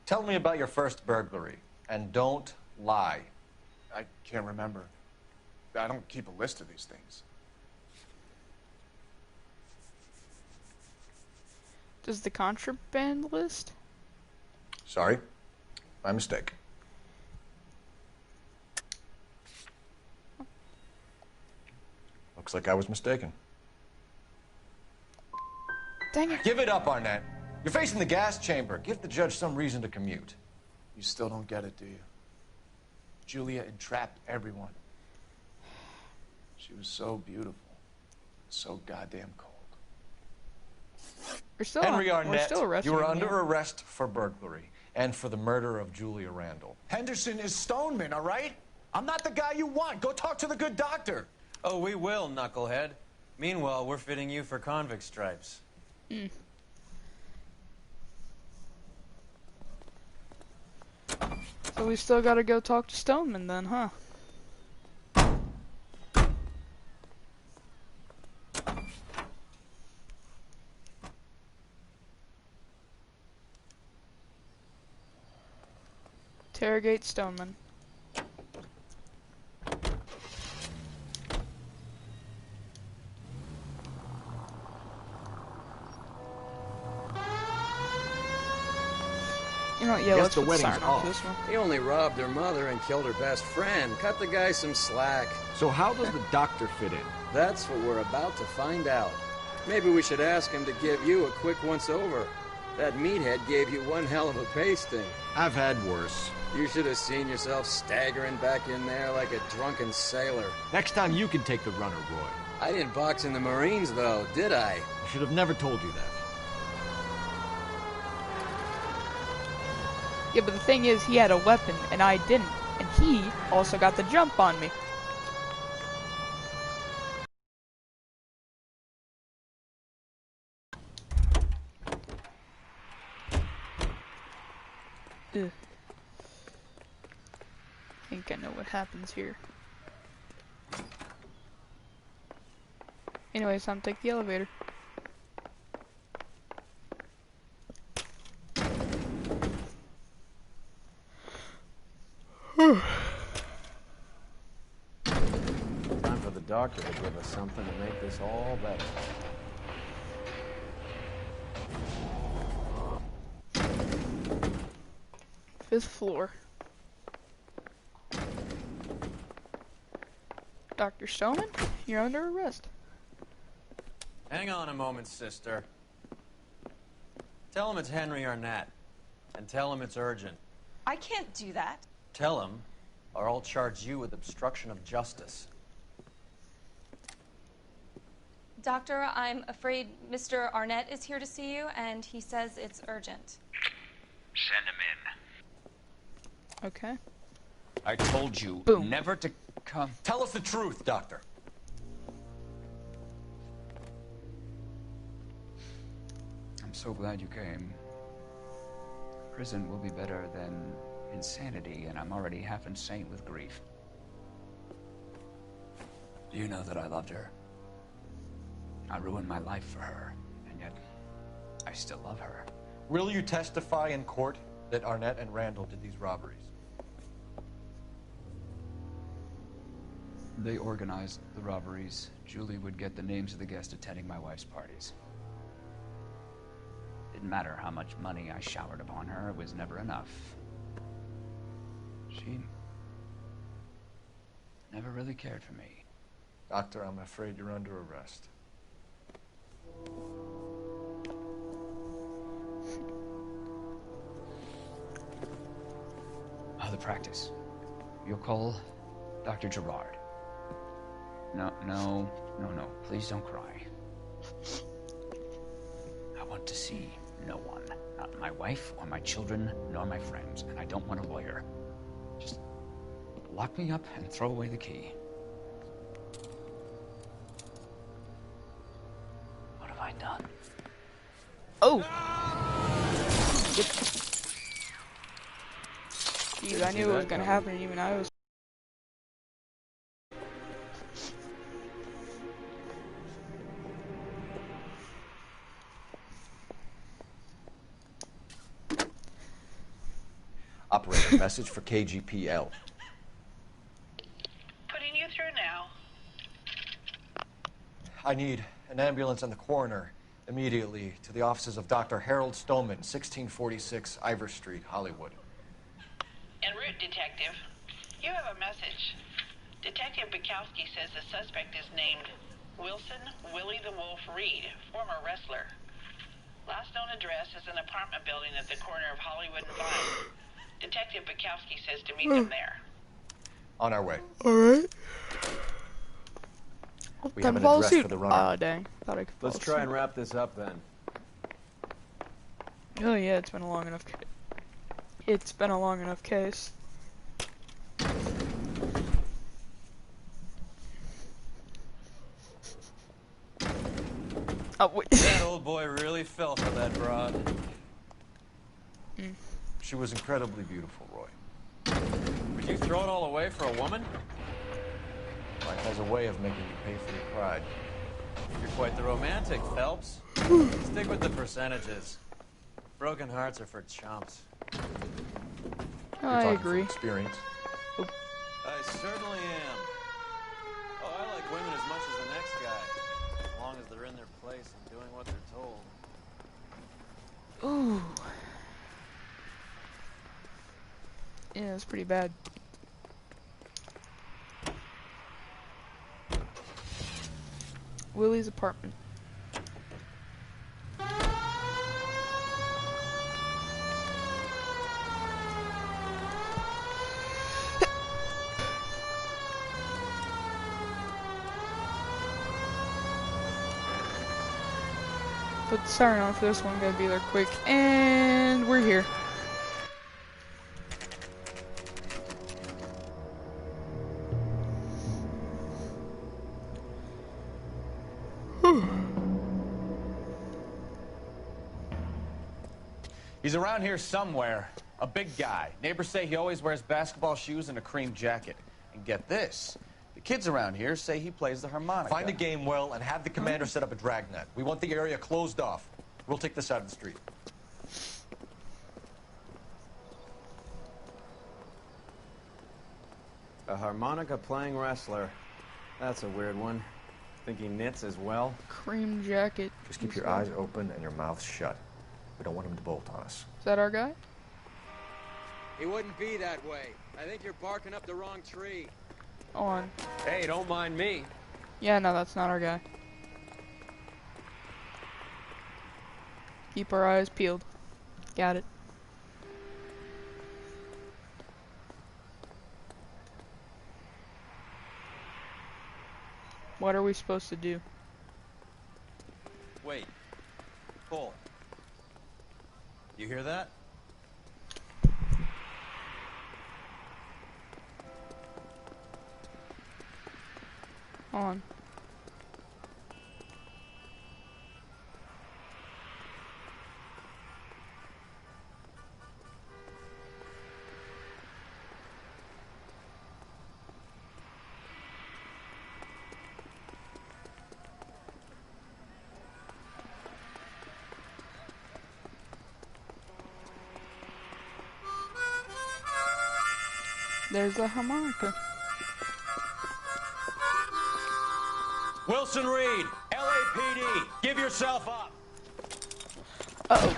Tell me about your first burglary, and don't lie. I can't remember. I don't keep a list of these things. Does the contraband list? Sorry. My mistake. Looks like I was mistaken. Dang it. Give it up, Arnett. You're facing the gas chamber. Give the judge some reason to commute. You still don't get it, do you? Julia entrapped everyone. She was so beautiful, so goddamn cold. Henry Arnett, you were under him. arrest for burglary and for the murder of Julia Randall. Henderson is Stoneman, all right? I'm not the guy you want. Go talk to the good doctor. Oh, we will, knucklehead. Meanwhile, we're fitting you for convict stripes. So we still gotta go talk to Stoneman then, huh? Interrogate Stoneman. You know what, yeah, Guess let's the put wedding's siren on off. for this one. He only robbed her mother and killed her best friend. Cut the guy some slack. So how does the doctor fit in? That's what we're about to find out. Maybe we should ask him to give you a quick once-over. That meathead gave you one hell of a pasting. I've had worse. You should have seen yourself staggering back in there like a drunken sailor. Next time you can take the runner, Roy. I didn't box in the Marines, though, did I? I should have never told you that. Yeah, but the thing is, he had a weapon, and I didn't. And he also got the jump on me. Ugh. I think I know what happens here. Anyways, time to take the elevator. Time for the doctor to give us something to make this all better. 5th floor. Dr. Stoneman, you're under arrest. Hang on a moment, sister. Tell him it's Henry Arnett. And tell him it's urgent. I can't do that. Tell him, or I'll charge you with obstruction of justice. Doctor, I'm afraid Mr. Arnett is here to see you, and he says it's urgent. Send him in. Okay. I told you never to come. Tell us the truth, Doctor. I'm so glad you came. Prison will be better than insanity, and I'm already half insane with grief. Do you know that I loved her? I ruined my life for her, and yet I still love her. Will you testify in court that Arnett and Randall did these robberies? They organized the robberies. Julie would get the names of the guests attending my wife's parties. Didn't matter how much money I showered upon her, it was never enough. She never really cared for me. Doctor, I'm afraid you're under arrest. The practice. You'll call Dr. Gerard. No. Please don't cry. I want to see no one. Not my wife or my children, nor my friends. And I don't want a lawyer. Just lock me up and throw away the key. What have I done? Oh! Jeez, I knew it was gonna happen, and even I was. Operator, message for KGPL. Putting you through now. I need an ambulance and the coroner immediately to the offices of Dr. Harold Stoneman, 1646 Ivor Street, Hollywood. En route, Detective. You have a message. Detective Bukowski says the suspect is named Wilson Willie the Wolf Reed, former wrestler. Last known address is an apartment building at the corner of Hollywood and Vine. Detective Bukowski says to meet them there. On our way. Alright. We have an address for the runner. Oh, dang. Thought I could Let's try and wrap this up then. Oh, yeah, it's been a long enough case. It's been a long enough case. Oh, wait. That old boy really fell for that broad. She was incredibly beautiful, Roy. Would you throw it all away for a woman? Life has a way of making you pay for your pride. You're quite the romantic, Phelps. Stick with the percentages. Broken hearts are for chumps. I agree. Experience. I certainly am. Oh, I like women as much as the next guy. As long as they're in their place and doing what they're told. Ooh. Yeah, it's pretty bad. Willie's apartment. Put the siren on for this one, gotta be there quick. And we're here. He's around here somewhere. A big guy. Neighbors say he always wears basketball shoes and a cream jacket. And get this. The kids around here say he plays the harmonica. Find a game well and have the commander set up a dragnet. We want the area closed off. We'll take this side of the street. A harmonica playing wrestler. That's a weird one. Think he knits as well? Cream jacket. Just keep your eyes open and your mouth shut. We don't want him to bolt on us. Is that our guy? He wouldn't be that way. I think you're barking up the wrong tree. On. Hey, don't mind me. Yeah, no, that's not our guy. Keep our eyes peeled. Got it. What are we supposed to do? Wait. Cole. You hear that? On. There's a harmonica. Wilson Reed, LAPD, give yourself up. Uh-oh.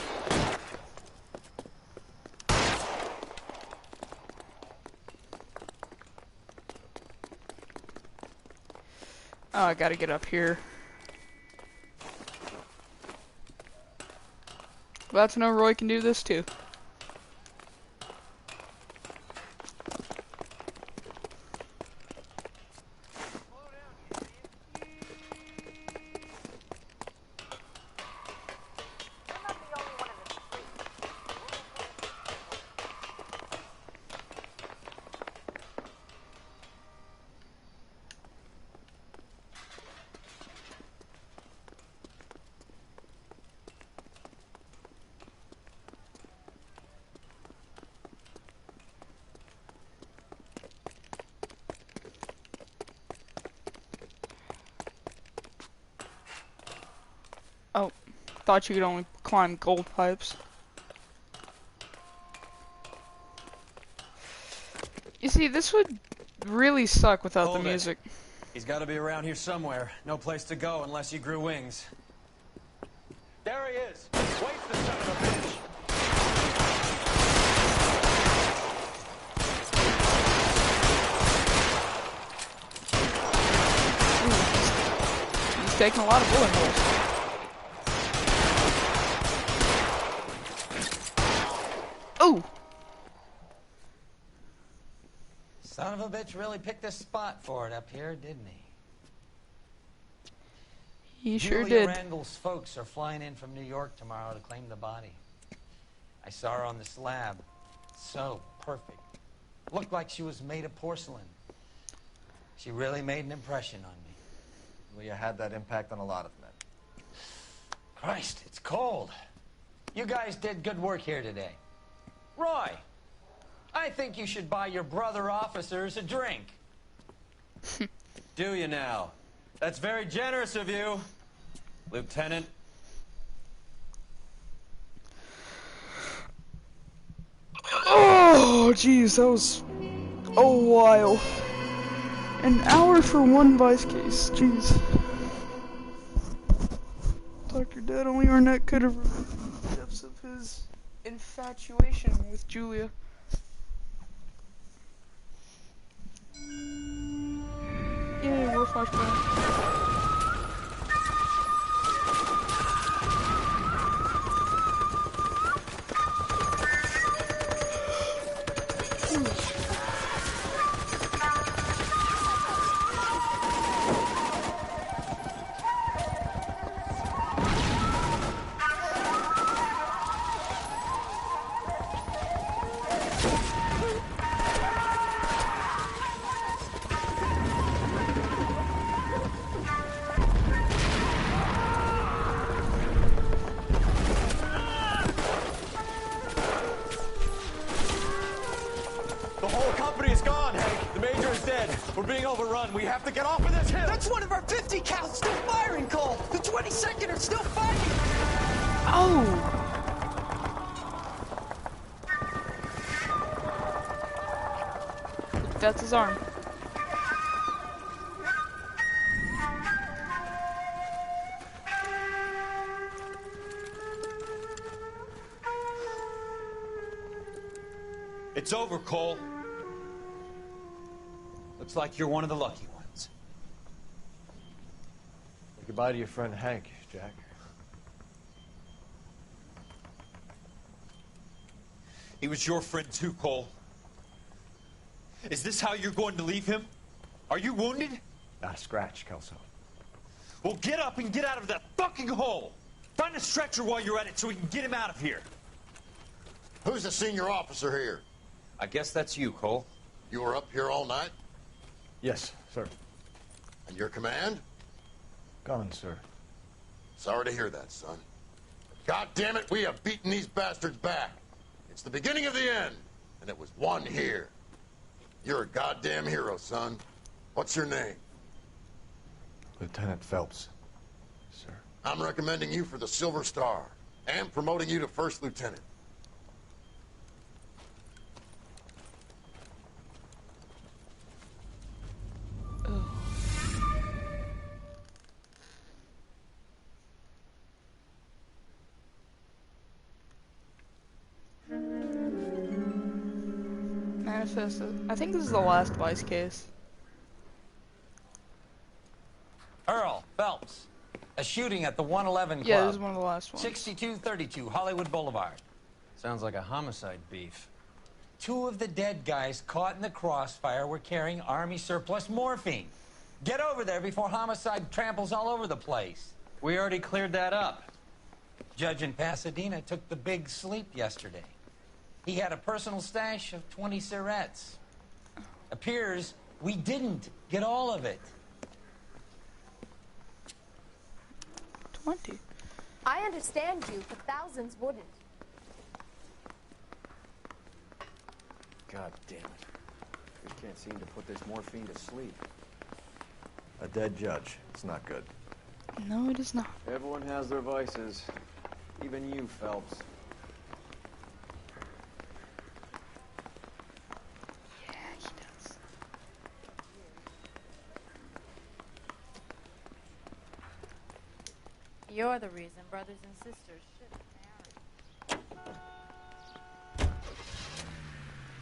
Oh, I gotta get up here. Glad to know Roy can do this too. Oh, thought you could only climb gold pipes. You see, this would really suck without Hold the it. music. He's got to be around here somewhere. No place to go unless you grew wings. There he is. Wait the son of a bitch. He's taking a lot of bullet holes. Oh! Son of a bitch really picked a spot for it up here, didn't he? He sure Julia did. Randall's folks are flying in from New York tomorrow to claim the body. I saw her on the slab. So perfect. Looked like she was made of porcelain. She really made an impression on me. Well, you had that impact on a lot of men. Christ, it's cold. You guys did good work here today. Roy, I think you should buy your brother officers a drink. Do you now? That's very generous of you, Lieutenant. Oh, jeez, that was a while. An hour for one vice case, jeez. Dr. Dead, only Arnett could have revealed the depths of his infatuation with Julia. Yay, we're flashbang. The whole company is gone, Hank. The major is dead. We're being overrun. We have to get off of this hill. That's one of our 50 cals still firing, Cole. The 22nd are still fighting. Oh! That's his arm. It's over, Cole. Looks like you're one of the lucky ones. Say goodbye to your friend Hank, Jack. He was your friend too, Cole. Is this how you're going to leave him? Are you wounded? Not a scratch, Kelso. Well, get up and get out of that fucking hole. Find a stretcher while you're at it so we can get him out of here. Who's the senior officer here? I guess that's you, Cole. You were up here all night? Yes, sir. And your command? Gone, sir. Sorry to hear that, son. God damn it, we have beaten these bastards back. It's the beginning of the end, and it was one here. You're a goddamn hero, son. What's your name? Lieutenant Phelps, sir. I'm recommending you for the Silver Star, and promoting you to First Lieutenant. Manifest. I think this is the last Vice case. Earl Phelps. A shooting at the 111 Club. Yeah, this is one of the last ones. 6232 Hollywood Boulevard. Sounds like a homicide beef. Two of the dead guys caught in the crossfire were carrying Army surplus morphine. Get over there before homicide tramples all over the place. We already cleared that up. Judge in Pasadena took the big sleep yesterday. He had a personal stash of 20 cigarettes. Appears we didn't get all of it. 20. I understand you, but thousands wouldn't. God damn it. We can't seem to put this morphine to sleep. A dead judge. It's not good. No, it is not. Everyone has their vices. Even you, Phelps. Yeah, he does. You're the reason brothers and sisters shouldn't marry.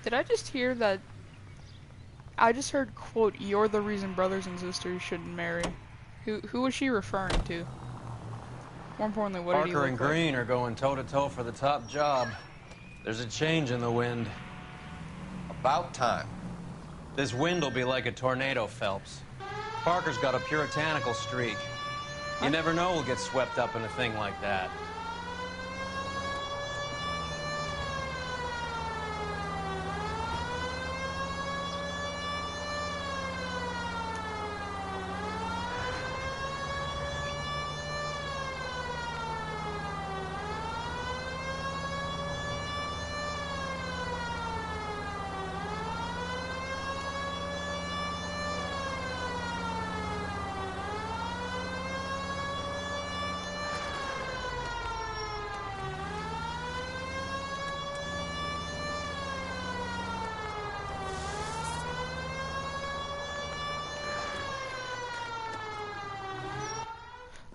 Did I just hear that? I just heard, quote, "You're the reason brothers and sisters shouldn't marry." Who was she referring to? More importantly, what did he Parker look and like? Green are going toe-to-toe for the top job. There's a change in the wind. About time. This wind will be like a tornado, Phelps. Parker's got a puritanical streak. You never know we'll get swept up in a thing like that.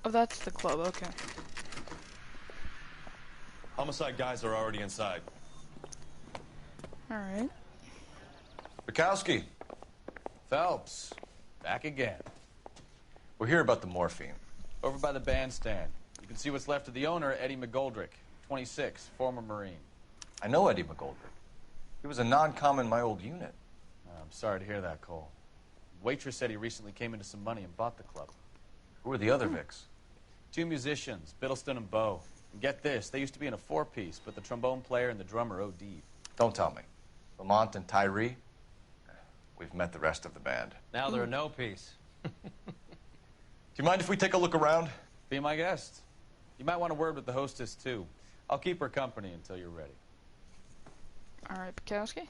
Oh, that's the club, okay. Homicide guys are already inside. Alright. Bukowski. Phelps, back again. We're here about the morphine. Over by the bandstand. You can see what's left of the owner, Eddie McGoldrick, 26, former Marine. I know Eddie McGoldrick. He was a non-com in my old unit. I'm sorry to hear that, Cole. Waitress said he recently came into some money and bought the club. Who are the other Vics? 2 musicians, Biddleston and Bo. And get this, they used to be in a 4-piece, but the trombone player and the drummer OD'd. Don't tell me. Lamont and Tyree? We've met the rest of the band. Now they're a no-piece. Do you mind if we take a look around? Be my guest. You might want a word with the hostess, too. I'll keep her company until you're ready. All right, Bukowski.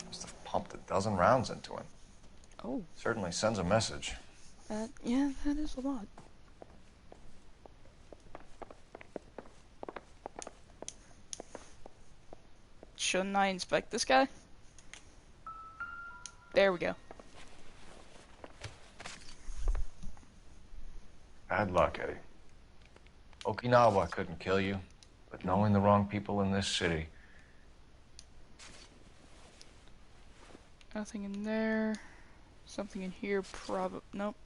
Must have pumped a dozen rounds into him. Oh. Certainly sends a message. Yeah, that is a lot. Shouldn't I inspect this guy? There we go. Bad luck, Eddie. Okinawa couldn't kill you, but knowing the wrong people in this city... Nothing in there. Something in here, nope.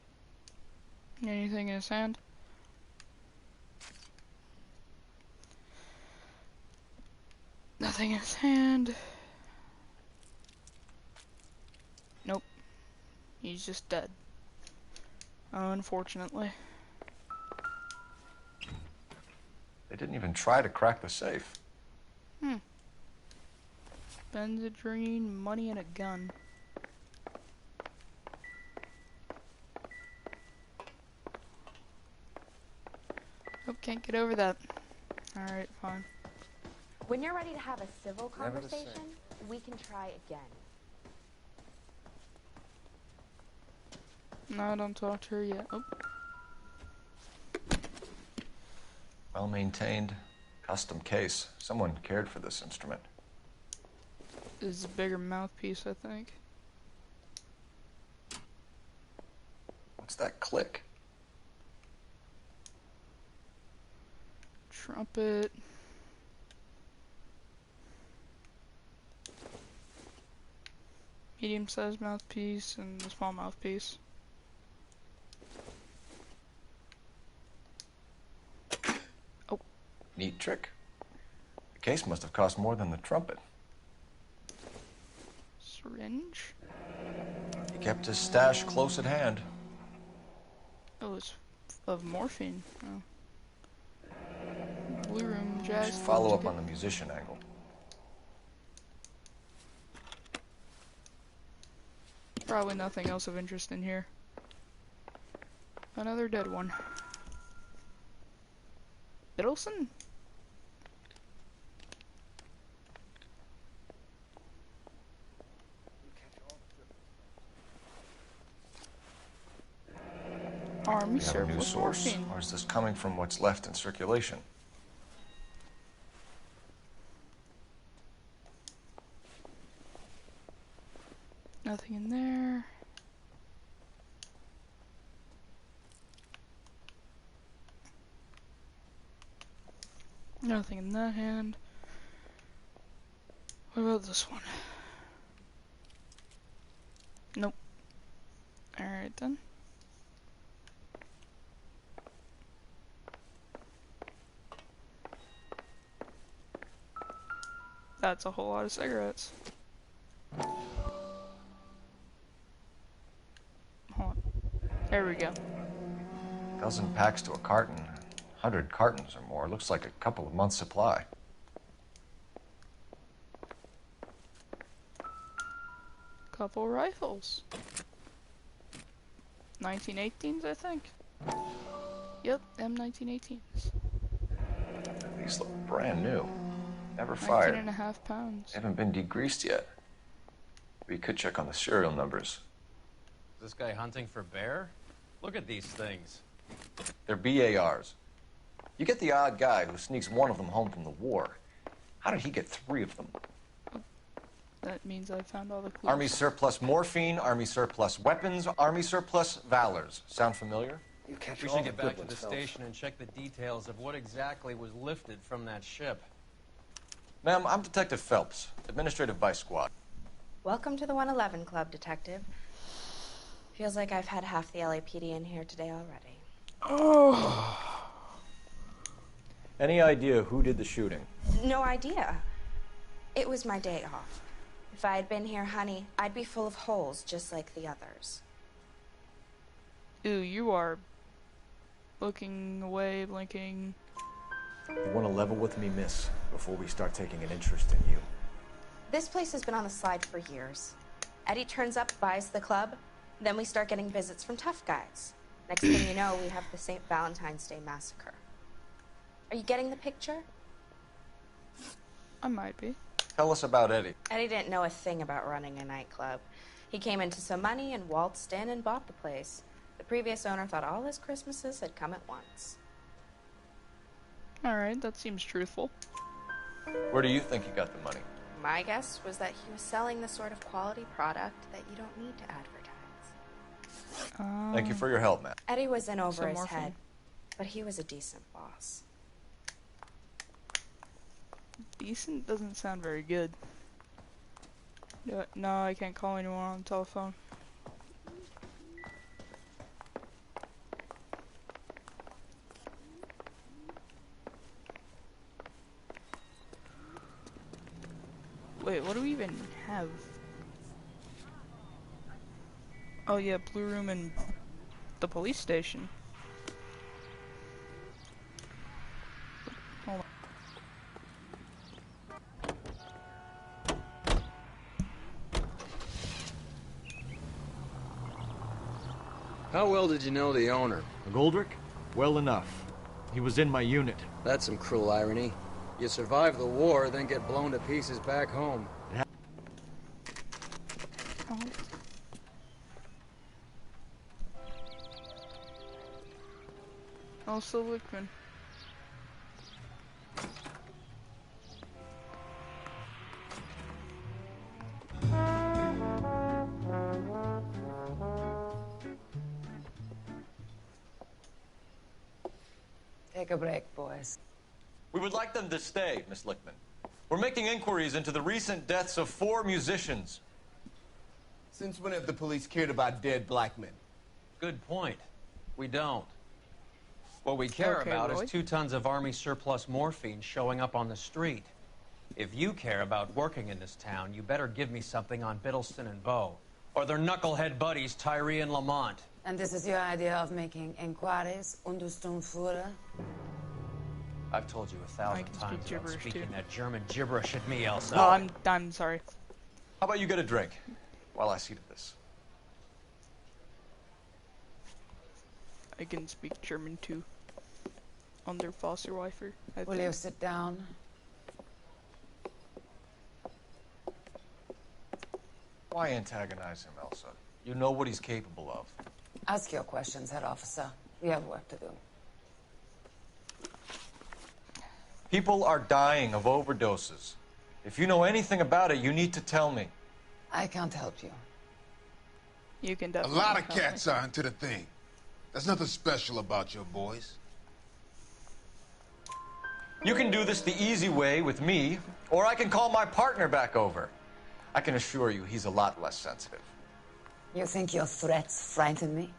Anything in his hand? Nothing in his hand. Nope. He's just dead. Unfortunately. They didn't even try to crack the safe. Benzodrine, money, and a gun. Oh, can't get over that. Alright, fine. When you're ready to have a civil Never the same. conversation, we can try again. No, don't talk to her yet. Oh. Well maintained, custom case. Someone cared for this instrument. This is a bigger mouthpiece, I think. What's that click? Trumpet. Medium-sized mouthpiece and a small mouthpiece. Oh. Neat trick. The case must have cost more than the trumpet. Syringe? He kept his stash close at hand. Oh, it's of morphine. Oh. Blue room, jazz. Should follow up on the musician angle. Probably nothing else of interest in here. Another dead one. Biddleston? Army You have a new surplus source, morphine. or is this coming from what's left in circulation? Nothing in there. Nothing in that hand. What about this one? Nope. Alright then. That's a whole lot of cigarettes. Hold on. There we go. Dozen packs to a carton. 100 cartons or more. Looks like a couple of months' supply. Couple rifles. 1918s, I think. Yep, M1918s. These look brand new. Never fired. 19.5 pounds. They haven't been degreased yet. We could check on the serial numbers. Is this guy hunting for bear? Look at these things. They're BARs. You get the odd guy who sneaks one of them home from the war. How did he get 3 of them? That means I found all the clues. Army surplus morphine, Army surplus weapons, Army surplus valors. Sound familiar? We should get back to the station and check the details of what exactly was lifted from that ship. Ma'am, I'm Detective Phelps, Administrative Vice Squad. Welcome to the 111 Club, Detective. Feels like I've had half the LAPD in here today already. Oh. Any idea who did the shooting? No idea. It was my day off. If I had been here, honey, I'd be full of holes just like the others. Ew, you are looking away, blinking. You want to level with me, miss, before we start taking an interest in you. This place has been on the slide for years. Eddie turns up, buys the club, then we start getting visits from tough guys. Next thing you know, we have the St. Valentine's Day massacre. Are you getting the picture? I might be. Tell us about Eddie. Eddie didn't know a thing about running a nightclub. He came into some money and waltzed in and bought the place. The previous owner thought all his Christmases had come at once. Alright, that seems truthful. Where do you think he got the money? My guess was that he was selling the sort of quality product that you don't need to advertise. Thank you for your help, Matt. Eddie was in over Some his morphine. head, but he was a decent boss. Decent doesn't sound very good. No, I can't call anyone on the telephone. Wait, what do we even have? Oh yeah, blue room and the police station. Hold on. How well did you know the owner? McGoldrick? Well enough. He was in my unit. That's some cruel irony. You survive the war, then get blown to pieces back home. Also Lickman. Take a break, boys. We would like them to stay, Miss Lickman. We're making inquiries into the recent deaths of 4 musicians. Since when have the police cared about dead black men? Good point. We don't. What we care about Roy. is 2 tons of Army surplus morphine showing up on the street. If you care about working in this town, you better give me something on Biddleston and Bow, or their knucklehead buddies Tyree and Lamont. And this is your idea of making inquiries Führer? I've told you 1,000 can speak times about gibberish, speaking too. that German gibberish at me, Elsa. Oh, I'm sorry. How about you get a drink while I see to this? I can speak German too. Under Fosterweifer, I Will think. you sit down? Why antagonize him, Elsa? You know what he's capable of. Ask your questions, Head Officer. We have work to do. People are dying of overdoses. If you know anything about it, you need to tell me. I can't help you. You can A definitely. lot of help me. cats are into the thing. There's nothing special about your boys. You can do this the easy way with me, or I can call my partner back over. I can assure you he's a lot less sensitive. You think your threats frighten me?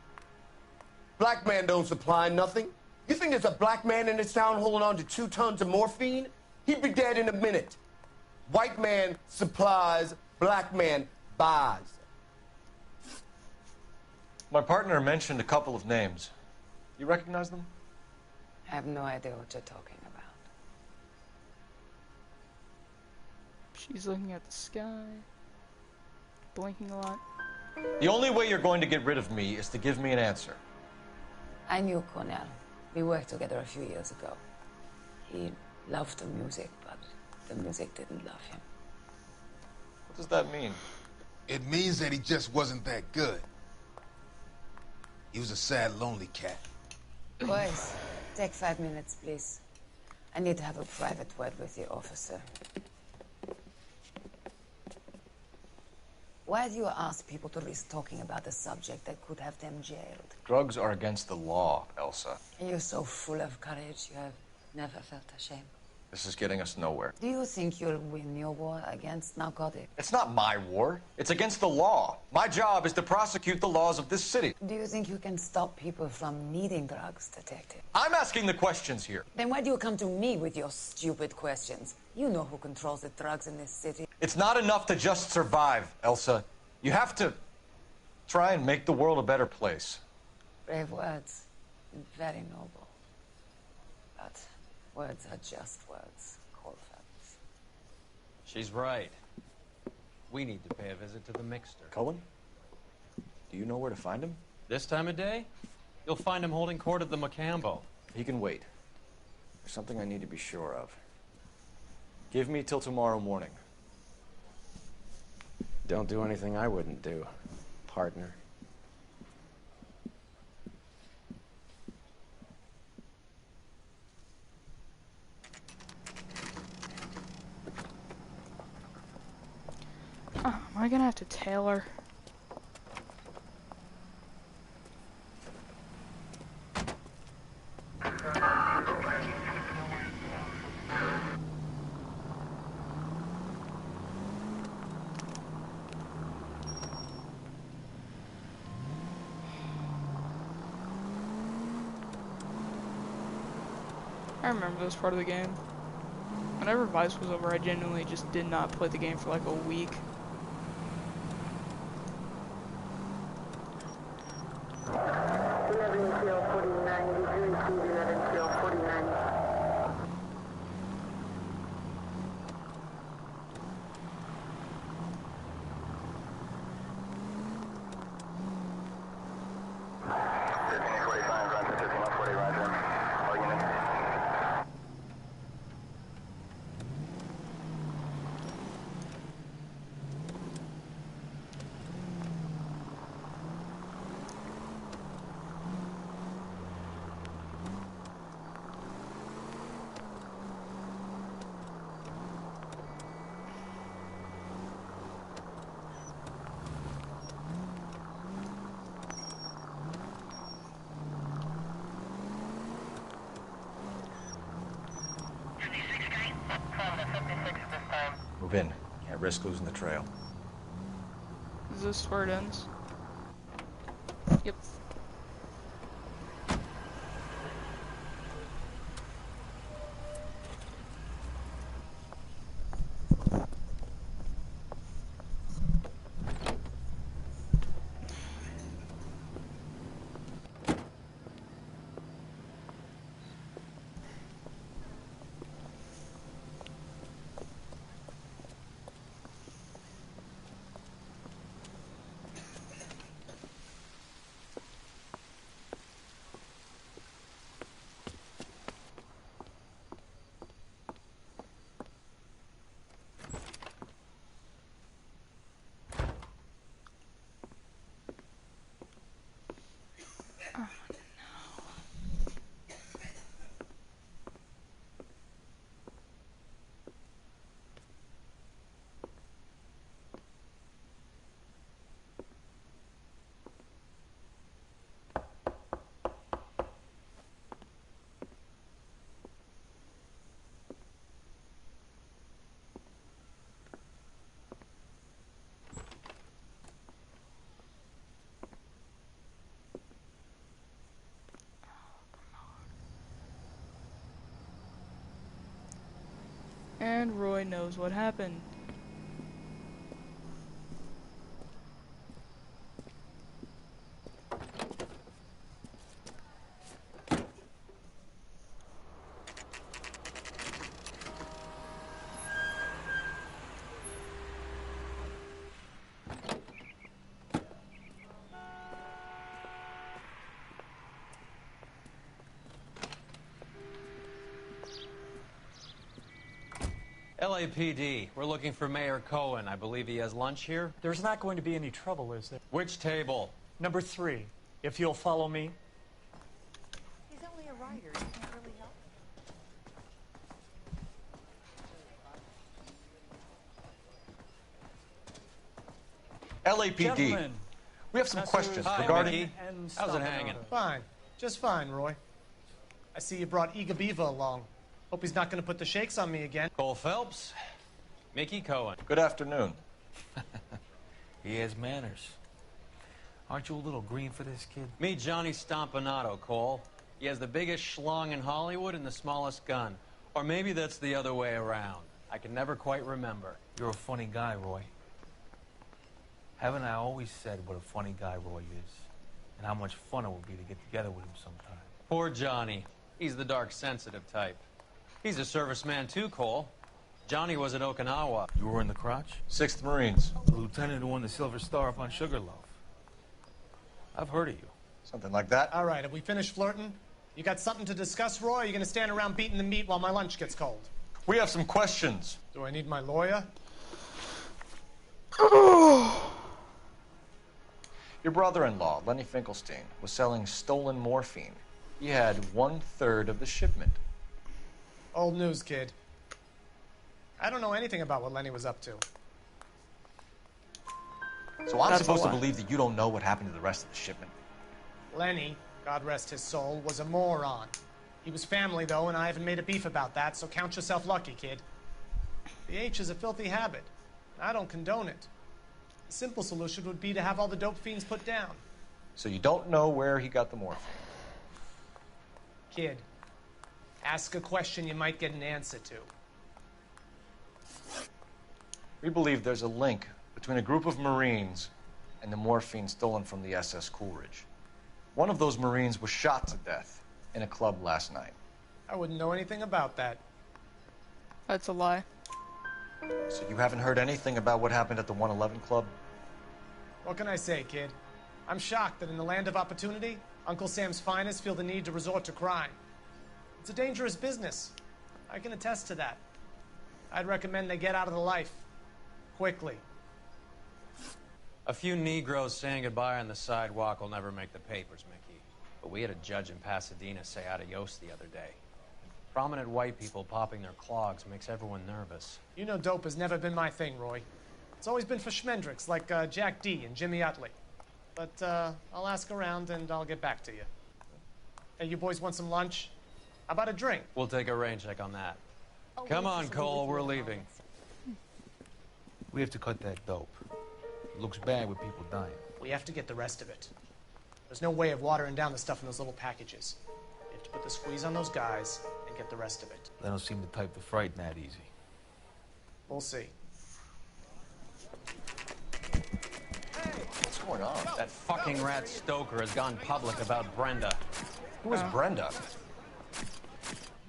Black man don't supply nothing. You think there's a black man in this town holding on to 2 tons of morphine? He'd be dead in a minute. White man supplies, black man buys. My partner mentioned a couple of names. You recognize them? I have no idea what you're talking about. She's looking at the sky, blinking a lot. The only way you're going to get rid of me is to give me an answer. I knew Cornell. We worked together a few years ago. He loved the music, but the music didn't love him. What does that mean? It means that he just wasn't that good. He was a sad, lonely cat. Boys, take 5 minutes, please. I need to have a private word with the officer. Why do you ask people to risk talking about a subject that could have them jailed? Drugs are against the law, Elsa. You're so full of courage, you have never felt ashamed. This is getting us nowhere. Do you think you'll win your war against narcotics? It's not my war. It's against the law. My job is to prosecute the laws of this city. Do you think you can stop people from needing drugs, Detective? I'm asking the questions here. Then why do you come to me with your stupid questions? You know who controls the drugs in this city. It's not enough to just survive, Elsa. You have to try and make the world a better place. Brave words. Very noble. But words are just words, Colfax. She's right. We need to pay a visit to the Mixter. Cohen? Do you know where to find him? This time of day? You'll find him holding court at the Macambo. He can wait. There's something I need to be sure of. Give me till tomorrow morning. Don't do anything I wouldn't do, partner. Oh, am I gonna have to tailor? I remember this part of the game. Whenever Vice was over, I genuinely just did not play the game for like a week. Move in. Can't risk losing the trail. Is this where it ends? Yep. And Roy knows what happened. LAPD, we're looking for Mayor Cohen. I believe he has lunch here. There's not going to be any trouble, is there? Which table? Number 3, if you'll follow me. He's only a writer. He can't really help. LAPD. Gentlemen, We have some questions Hi, regarding... Mickey. How's it hanging? Fine. Just fine, Roy. I see you brought Igabiva along. Hope he's not going to put the shakes on me again. Cole Phelps, Mickey Cohen. Good afternoon. He has manners. Aren't you a little green for this kid? Meet Johnny Stompanato, Cole. He has the biggest schlong in Hollywood and the smallest gun. Or maybe that's the other way around. I can never quite remember. You're a funny guy, Roy. Haven't I always said what a funny guy Roy is? And how much fun it would be to get together with him sometime? Poor Johnny. He's the dark, sensitive type. He's a serviceman too, Cole. Johnny was at Okinawa. You were in the crotch? 6th Marines. The lieutenant who won the Silver Star up on Sugarloaf. I've heard of you. Something like that. All right, have we finished flirting? You got something to discuss, Roy? Or are you going to stand around beating the meat while my lunch gets cold? We have some questions. Do I need my lawyer? Your brother-in-law, Lenny Finkelstein, was selling stolen morphine. He had 1/3 of the shipment. Old news, kid. I don't know anything about what Lenny was up to. So I'm supposed to believe that you don't know what happened to the rest of the shipment? Lenny, God rest his soul, was a moron. He was family, though, and I haven't made a beef about that, so count yourself lucky, kid. The H is a filthy habit. I don't condone it. The simple solution would be to have all the dope fiends put down. So you don't know where he got the morphine? Kid, ask a question you might get an answer to. We believe there's a link between a group of Marines and the morphine stolen from the SS Coolidge. One of those Marines was shot to death in a club last night. I wouldn't know anything about that. That's a lie. So you haven't heard anything about what happened at the 111 Club? What can I say, kid? I'm shocked that in the land of opportunity, Uncle Sam's finest feel the need to resort to crime. It's a dangerous business. I can attest to that. I'd recommend they get out of the life. Quickly. A few Negroes saying goodbye on the sidewalk will never make the papers, Mickey. But we had a judge in Pasadena say adios the other day. Prominent white people popping their clogs makes everyone nervous. You know dope has never been my thing, Roy. It's always been for schmendricks like Jack D. and Jimmy Utley. But I'll ask around and I'll get back to you. Hey, you boys want some lunch? How about a drink? We'll take a rain check on that. Come on, Cole, we're leaving. We have to cut that dope. It looks bad with people dying. We have to get the rest of it. There's no way of watering down the stuff in those little packages. You have to put the squeeze on those guys and get the rest of it. They don't seem the type to frighten that easy. We'll see. What's going on? That fucking rat Stoker has gone public about Brenda. Who is Brenda?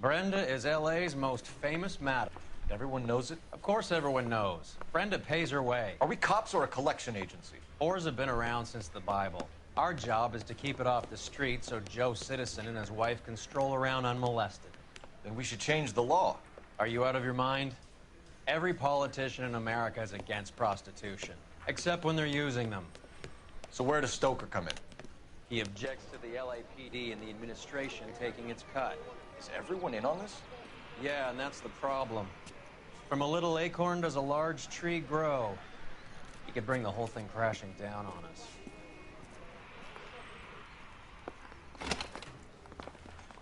Brenda is LA's most famous madam. Everyone knows it? Of course everyone knows. Brenda pays her way. Are we cops or a collection agency? Whores have been around since the Bible. Our job is to keep it off the street so Joe Citizen and his wife can stroll around unmolested. Then we should change the law. Are you out of your mind? Every politician in America is against prostitution, except when they're using them. So where does Stoker come in? He objects to the LAPD and the administration taking its cut. Is everyone in on this? Yeah, and that's the problem. From a little acorn does a large tree grow. He could bring the whole thing crashing down on us.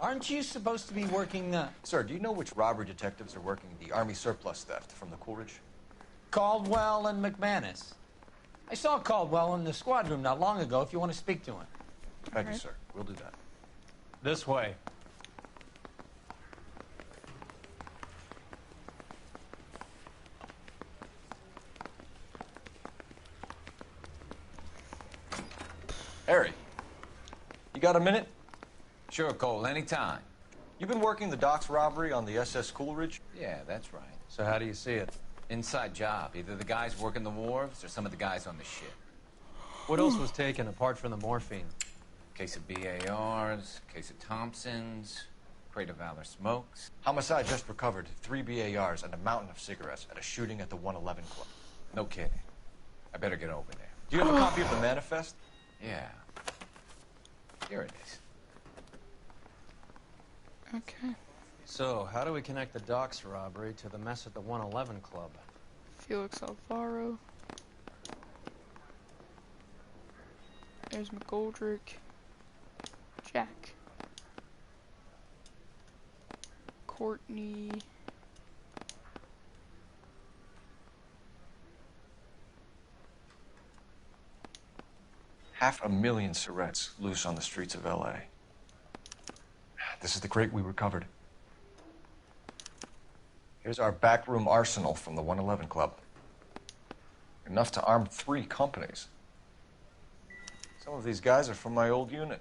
Aren't you supposed to be working, Sir, do you know which robbery detectives are working the Army surplus theft from the Coolidge? Caldwell and McManus? I saw Caldwell in the squad room not long ago if you want to speak to him. Thank you, sir. We'll do that. This way. Harry, you got a minute? Sure, Cole, anytime. You've been working the docks robbery on the SS Coolidge? Yeah, that's right. So how do you see it? Inside job. Either the guys working the wharves or some of the guys on the ship. What else was taken apart from the morphine? Case of BARs, case of Thompsons, crate of Valor smokes. Homicide just recovered 3 BARs and a mountain of cigarettes at a shooting at the 111 Club. No kidding. I better get over there. Do you have a copy of the manifest? Yeah. Here it is. Okay. So, how do we connect the docks robbery to the mess at the 111 Club? Felix Alvaro. There's McGoldrick. Jack. Courtney. Half a million Surrettes loose on the streets of L.A. This is the crate we recovered. Here's our backroom arsenal from the 111 Club. Enough to arm 3 companies. Some of these guys are from my old unit.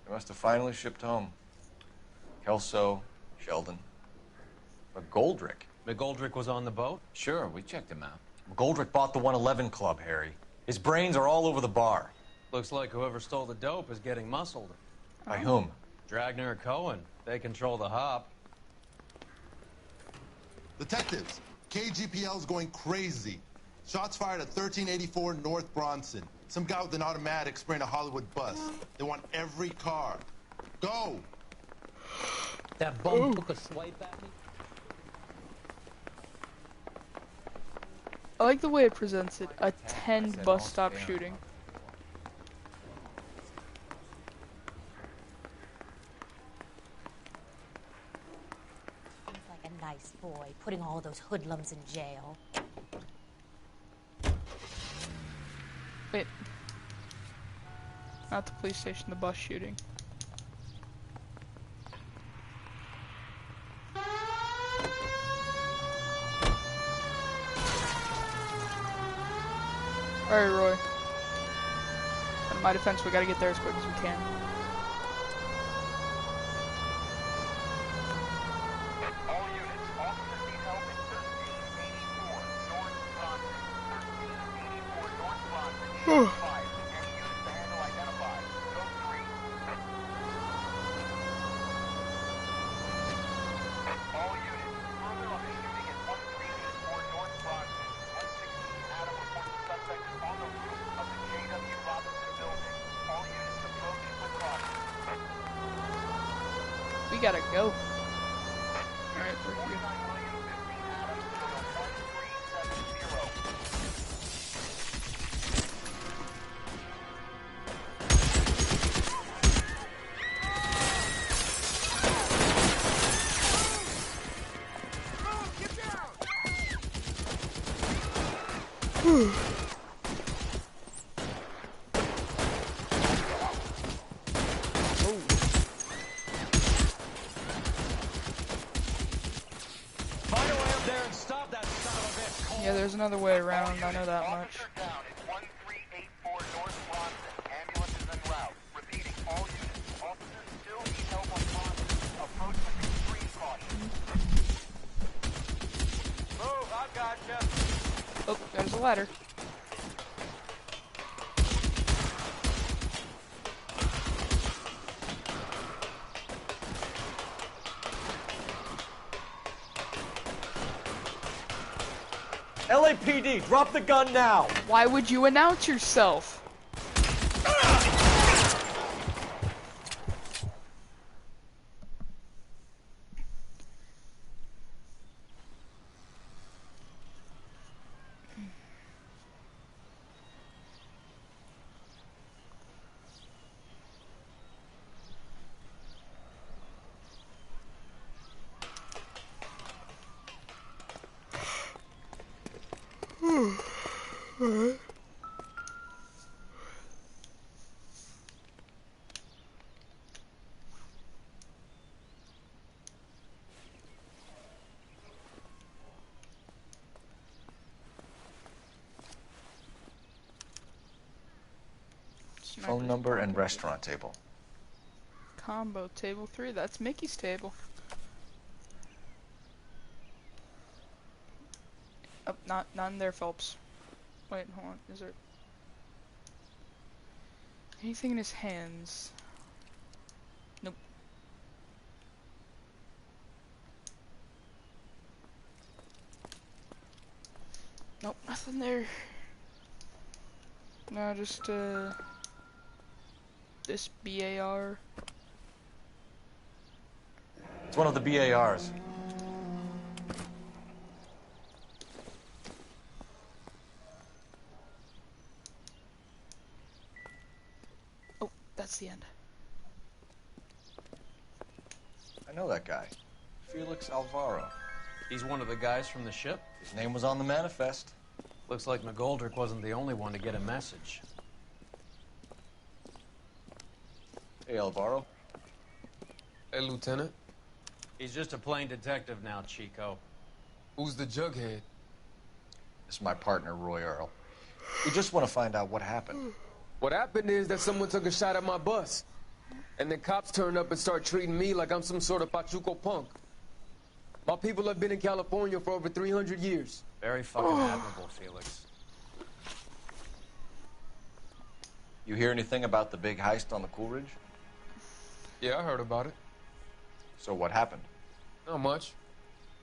They must have finally shipped home. Kelso, Sheldon. McGoldrick. McGoldrick was on the boat? Sure, we checked him out. McGoldrick bought the 111 Club, Harry. His brains are all over the bar. Looks like whoever stole the dope is getting muscled. By whom? Dragner or Cohen. They control the hop. Detectives, KGPL's going crazy. Shots fired at 1384 North Bronson. Some guy with an automatic spraying a Hollywood bus. They want every car. Go! That bum took a swipe at me. I like the way it presents it. A 10 bus stop shooting. Seems like a nice boy, putting all those hoodlums in jail. Wait. Not the police station, the bus shooting. Alright, Roy. In my defense, we gotta get there as quick as we can. All units, officers need help in 1384 North Bronson. 1384 North Bronson. Fire. Any units to handle identified. Go 3. All units, further on the shooting at 1384 North Bronson. 116 Adam reports the suspect is on the roof of the J.W. Robinson building. All units approach with caution. We gotta go. Alright, we're here. Yeah, there's another way around, I know that much. Oh, there's a ladder. LAPD, drop the gun now! Why would you announce yourself? Alright. Phone number and restaurant table. Combo table 3, that's Mickey's table. Oh, not in there, Phelps. Wait, hold on, is there anything in his hands? Nope. Nope, nothing there. No, just this BAR. It's one of the BARs. That's the end. I know that guy. Felix Alvaro. He's one of the guys from the ship? His name was on the manifest. Looks like McGoldrick wasn't the only one to get a message. Hey, Alvaro. Hey, Lieutenant. He's just a plain detective now, Chico. Who's the jughead? This is my partner, Roy Earl. We just want to find out what happened. What happened is that someone took a shot at my bus. And then cops turned up and start treating me like I'm some sort of Pachuco punk. My people have been in California for over 300 years. Very fucking admirable, Felix. You hear anything about the big heist on the Coolidge? Yeah, I heard about it. So what happened? Not much.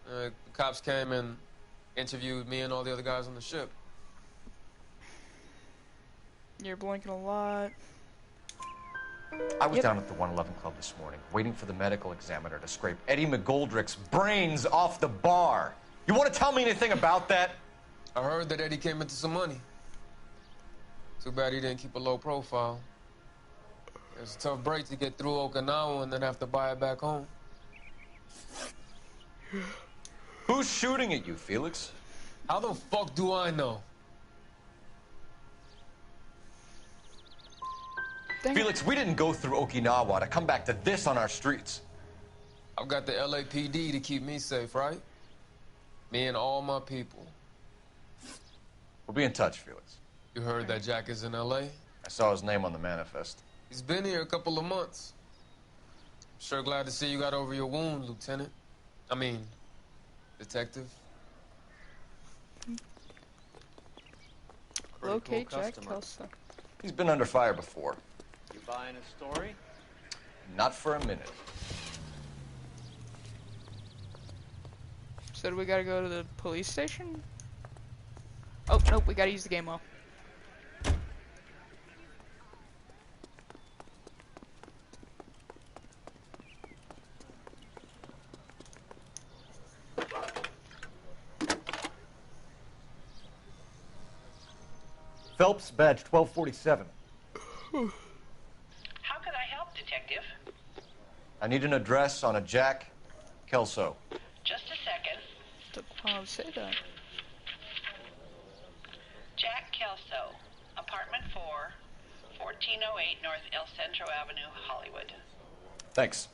The cops came and interviewed me and all the other guys on the ship. You're blinking a lot. I was down at the 111 Club this morning, waiting for the medical examiner to scrape Eddie McGoldrick's brains off the bar. You want to tell me anything about that? I heard that Eddie came into some money. Too bad he didn't keep a low profile. It's a tough break to get through Okinawa and then have to buy it back home. Who's shooting at you, Felix? How the fuck do I know? Felix, we didn't go through Okinawa to come back to this on our streets. I've got the LAPD to keep me safe, right? Me and all my people. We'll be in touch, Felix. You heard that Jack is in LA? I saw his name on the manifest. He's been here a couple of months. Sure glad to see you got over your wound, Lieutenant. I mean, Detective. Locate cool Jack customer. Kelso. He's been under fire before. You buying his story? Not for a minute. So do we gotta go to the police station? Oh, nope, we gotta use the game well. Phelps, badge 1247. How can I help, Detective? I need an address on a Jack Kelso. Just a second. Took a while to say that. Jack Kelso, apartment 4, 1408 North El Centro Avenue, Hollywood. Thanks.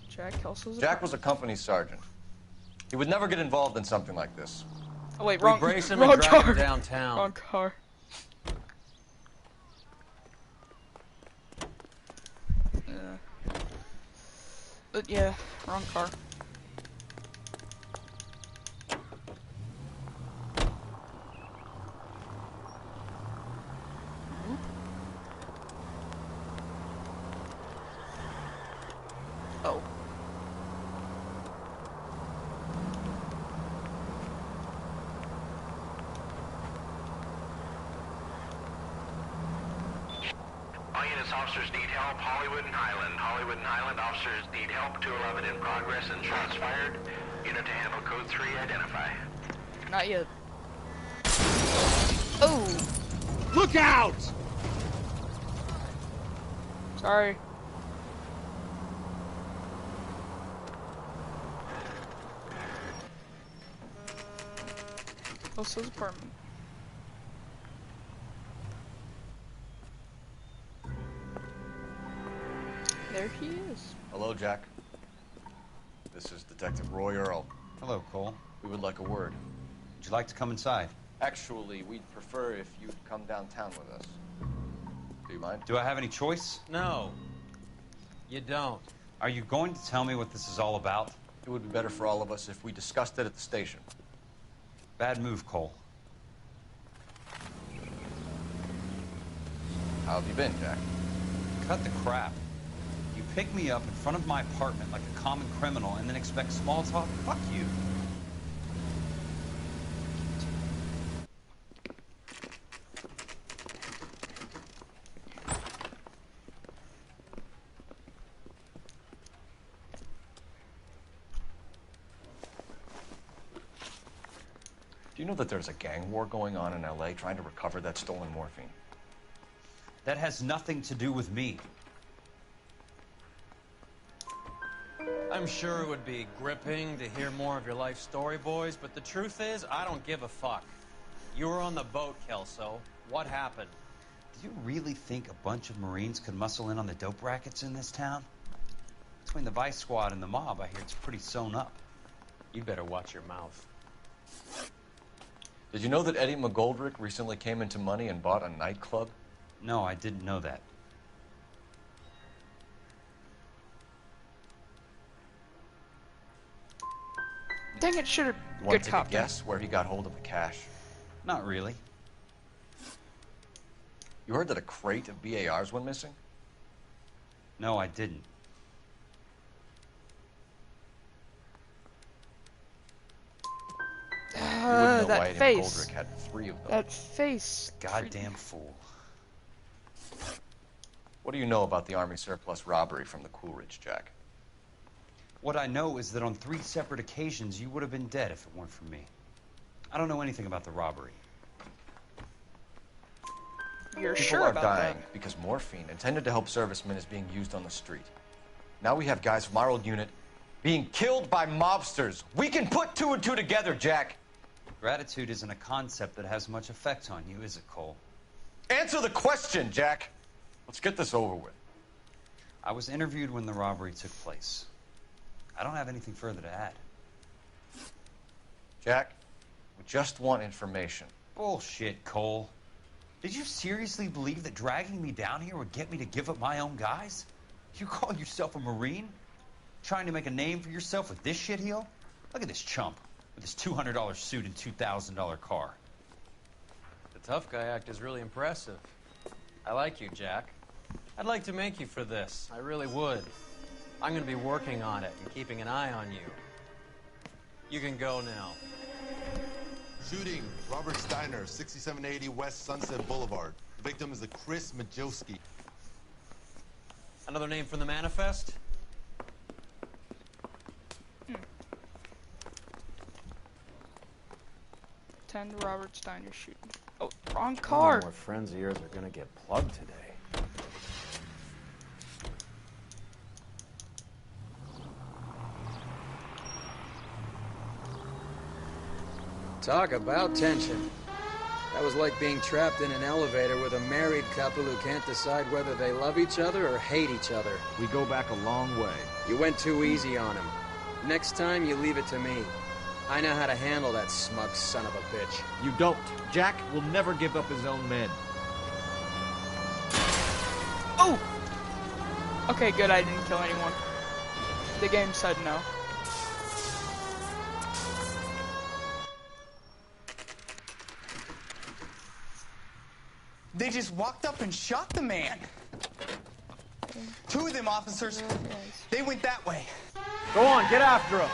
Jack Kelso's Jack was a company sergeant. He would never get involved in something like this. Oh wait, We wrong. brace him wrong and drag car. him downtown. Wrong car. But yeah, wrong car. Oh. All units, officers need help. Hollywood and Highland. Hollywood and Highland officers need help. 211 in progress and shots fired. Unit to handle code 3, identify. Not yet. Oh! Look out! Sorry. Kelso's apartment. There he is. Hello, Jack. This is Detective Roy Earl. Hello, Cole. We would like a word. Would you like to come inside? Actually, we'd prefer if you'd come downtown with us. Do you mind? Do I have any choice? No. You don't. Are you going to tell me what this is all about? It would be better for all of us if we discussed it at the station. Bad move, Cole. How have you been, Jack? Cut the crap. You pick me up in front of my apartment like a common criminal and then expect small talk? Fuck you. Do you know that there's a gang war going on in LA trying to recover that stolen morphine? That has nothing to do with me. I'm sure it would be gripping to hear more of your life story, boys, but the truth is, I don't give a fuck. You were on the boat, Kelso. What happened? Do you really think a bunch of Marines could muscle in on the dope rackets in this town? Between the Vice Squad and the mob, I hear it's pretty sewn up. You better watch your mouth. Did you know that Eddie McGoldrick recently came into money and bought a nightclub? No, I didn't know that. Dang it, should have You want good to take cop. a guess where he got hold of the cash? Not really. You heard that a crate of BARs went missing? No, I didn't. You wouldn't know why That Eddie face. McGoldrick had 3 of them. That face. Goddamn fool. What do you know about the Army surplus robbery from the Coolidge, Jack? What I know is that on 3 separate occasions, you would have been dead if it weren't for me. I don't know anything about the robbery. You're People sure are about dying that? because morphine intended to help servicemen is being used on the street. Now we have guys from our old unit being killed by mobsters. We can put 2 and 2 together, Jack. Gratitude isn't a concept that has much effect on you, is it, Cole? Answer the question, Jack. Let's get this over with. I was interviewed when the robbery took place. I don't have anything further to add. Jack, we just want information. Bullshit, Cole. Did you seriously believe that dragging me down here would get me to give up my own guys? You call yourself a Marine? Trying to make a name for yourself with this shitheel? Look at this chump with his $200 suit and $2,000 car. The tough guy act is really impressive. I like you, Jack. I'd like to make you for this. I really would. I'm going to be working on it and keeping an eye on you. You can go now. Shooting, Robert Steiner, 6780 West Sunset Boulevard. The victim is a Chris Majowski. Another name from the manifest? 10 to Robert Steiner shooting. Oh, wrong car. More friends of yours are going to get plugged today. Talk about tension. That was like being trapped in an elevator with a married couple who can't decide whether they love each other or hate each other. We go back a long way. You went too easy on him. Next time, you leave it to me. I know how to handle that smug son of a bitch. You don't. Jack will never give up his own men. Oh! Okay, good, I didn't kill anyone. The game said no. They just walked up and shot the man. 2 of them officers, they went that way. Go on, get after him.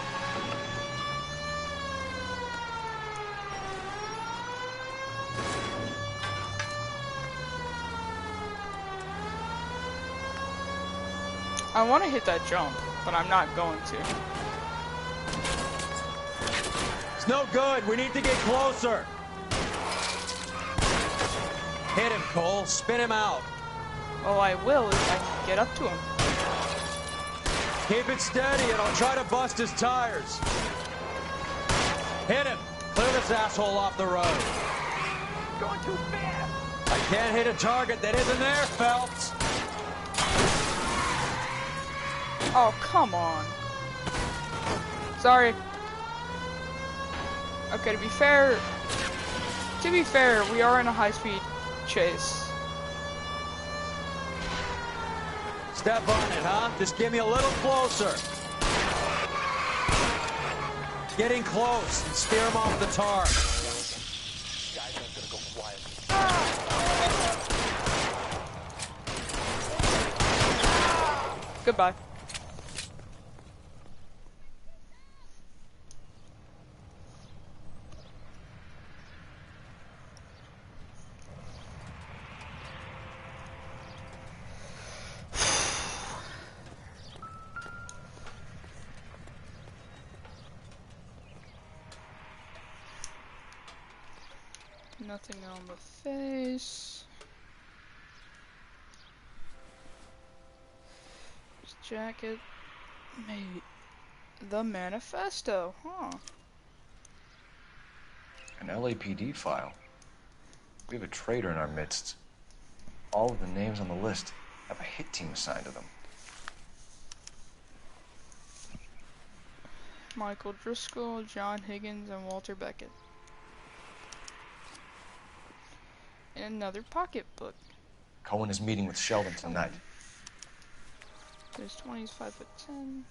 I want to hit that jump, but I'm not going to. It's no good. We need to get closer. Hit him, Cole. Spin him out. Well, I will if I can get up to him. Keep it steady and I'll try to bust his tires. Hit him. Clear this asshole off the road. Going too fast. I can't hit a target that isn't there, Phelps. Oh, come on. Sorry. Okay, to be fair, we are in a high-speed chase. Step on it, huh? Just get me a little closer. Getting close and steer him off the tar. Guys aren't gonna go quiet. Goodbye. Nothing on the face. His jacket. Mate. The manifesto, huh? An LAPD file. We have a traitor in our midst. All of the names on the list have a hit team assigned to them. Michael Driscoll, John Higgins, and Walter Beckett. And another pocketbook. Cohen is meeting with Sheldon tonight. There's 20s, 5'10".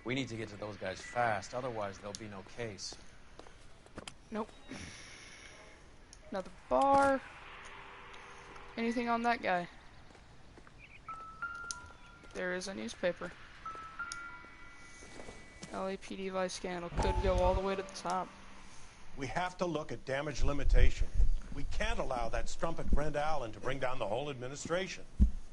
We need to get to those guys fast, otherwise there'll be no case. Nope. Another bar. Anything on that guy? There is a newspaper. LAPD vice scandal could go all the way to the top. We have to look at damage limitation. We can't allow that strumpet Brent Allen to bring down the whole administration.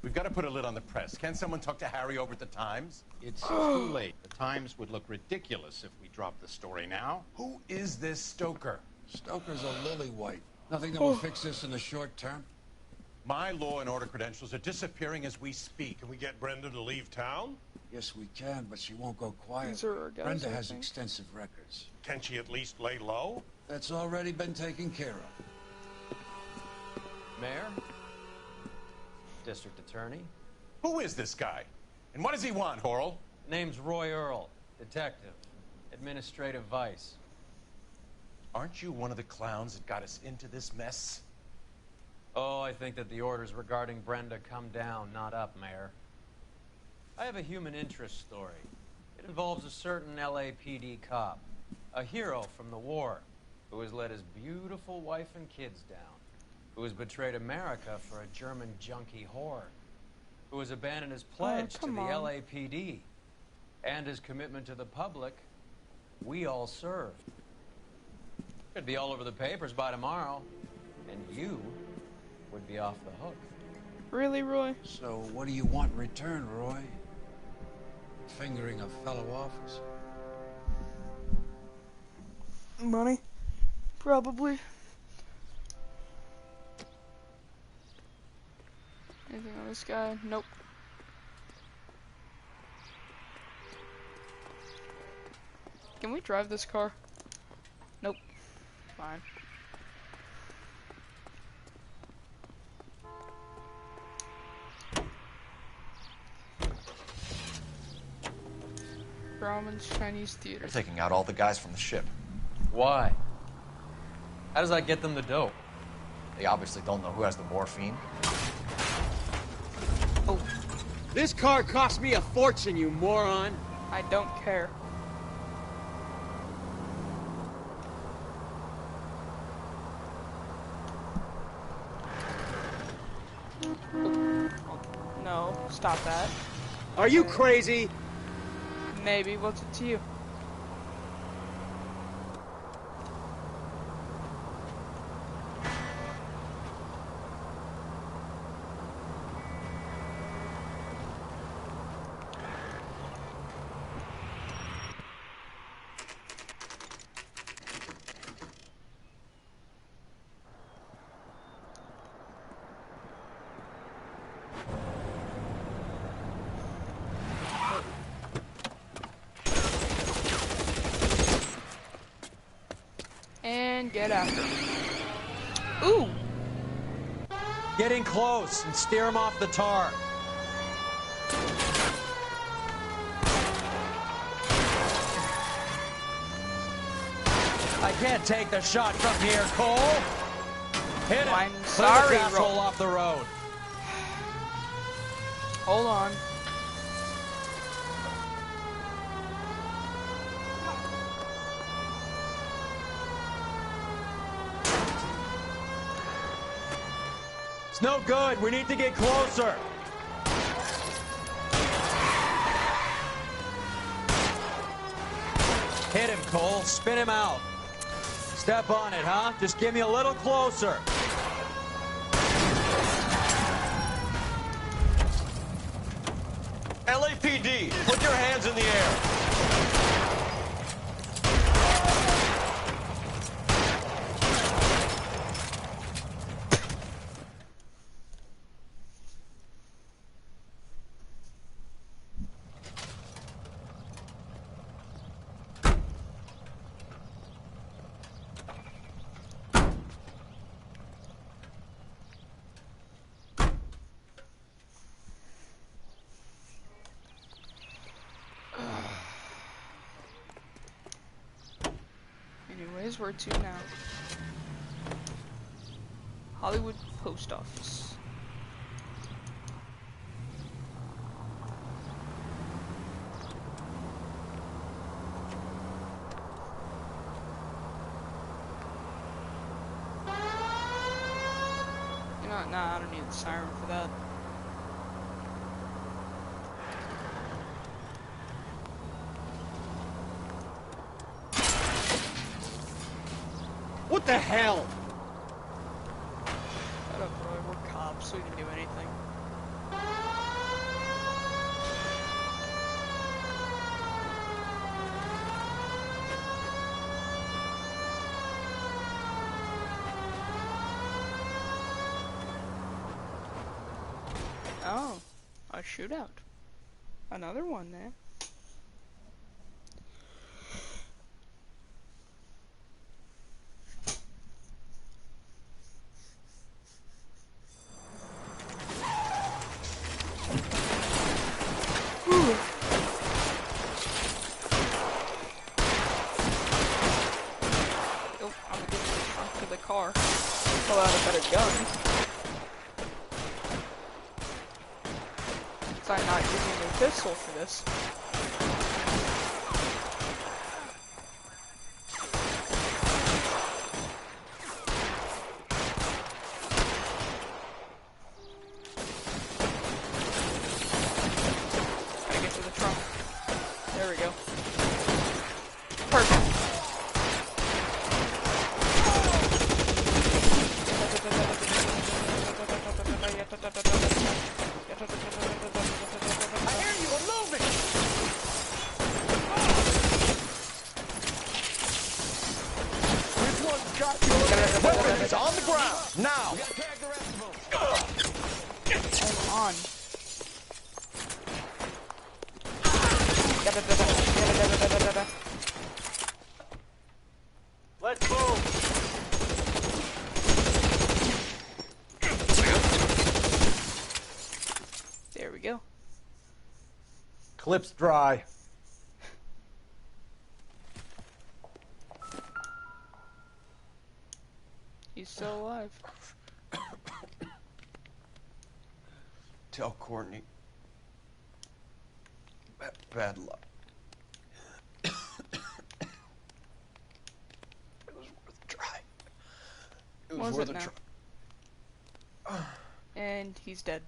We've got to put a lid on the press. Can someone talk to Harry over at the Times? It's too late. The Times would look ridiculous if we dropped the story now. Who is this Stoker? Stoker's a lily-white. Nothing that will fix this in the short term. My law and order credentials are disappearing as we speak. Can we get Brenda to leave town? Yes, we can, but she won't go quiet. These are our guys, Brenda I has think. extensive records. Can she at least lay low? That's already been taken care of. Mayor? District Attorney? Who is this guy? And what does he want, Horrell? Name's Roy Earl. Detective. Administrative vice. Aren't you one of the clowns that got us into this mess? Oh, I think that the orders regarding Brenda come down, not up, Mayor. I have a human interest story. It involves a certain LAPD cop, a hero from the war, who has let his beautiful wife and kids down, who has betrayed America for a German junkie whore, who has abandoned his pledge to the LAPD, and his commitment to the public we all served. Could be all over the papers by tomorrow, and you would be off the hook. Really, Roy? So what do you want in return, Roy? Fingering a fellow officer? Money? Probably. Anything on this guy? Nope. Can we drive this car? Nope. Fine. Grauman's Chinese Theater. They're taking out all the guys from the ship. Why? How does that get them the dope? They obviously don't know who has the morphine. Oh, this car cost me a fortune, you moron. I don't care. No, stop that. Are you crazy? Maybe. What's it to you? And get after him. Ooh! Get in close and steer him off the tar. I can't take the shot from here, Cole. Hit him. I'm Clear sorry, this asshole Ro- off the road. Hold on. It's no good. We need to get closer. Hit him, Cole. Spin him out. Step on it, huh? Just get me a little closer. LAPD, put your hands in the air. Anyways, where to now? Hollywood Post Office. You know what? Nah, I don't need the siren for that. What the hell? Shut up, Roy. We're cops. We can do anything. Oh, a shootout. Another one there. Car. Pull out a better gun. Since I'm not using a pistol for this. Gotta get to the trunk. There we go. Perfect. Weapons on the ground, now! Hold on. Let's move. There we go. Clip's dry. He's still alive. Tell Courtney. Bad luck. It was worth a try. It was worth a try. And he's dead.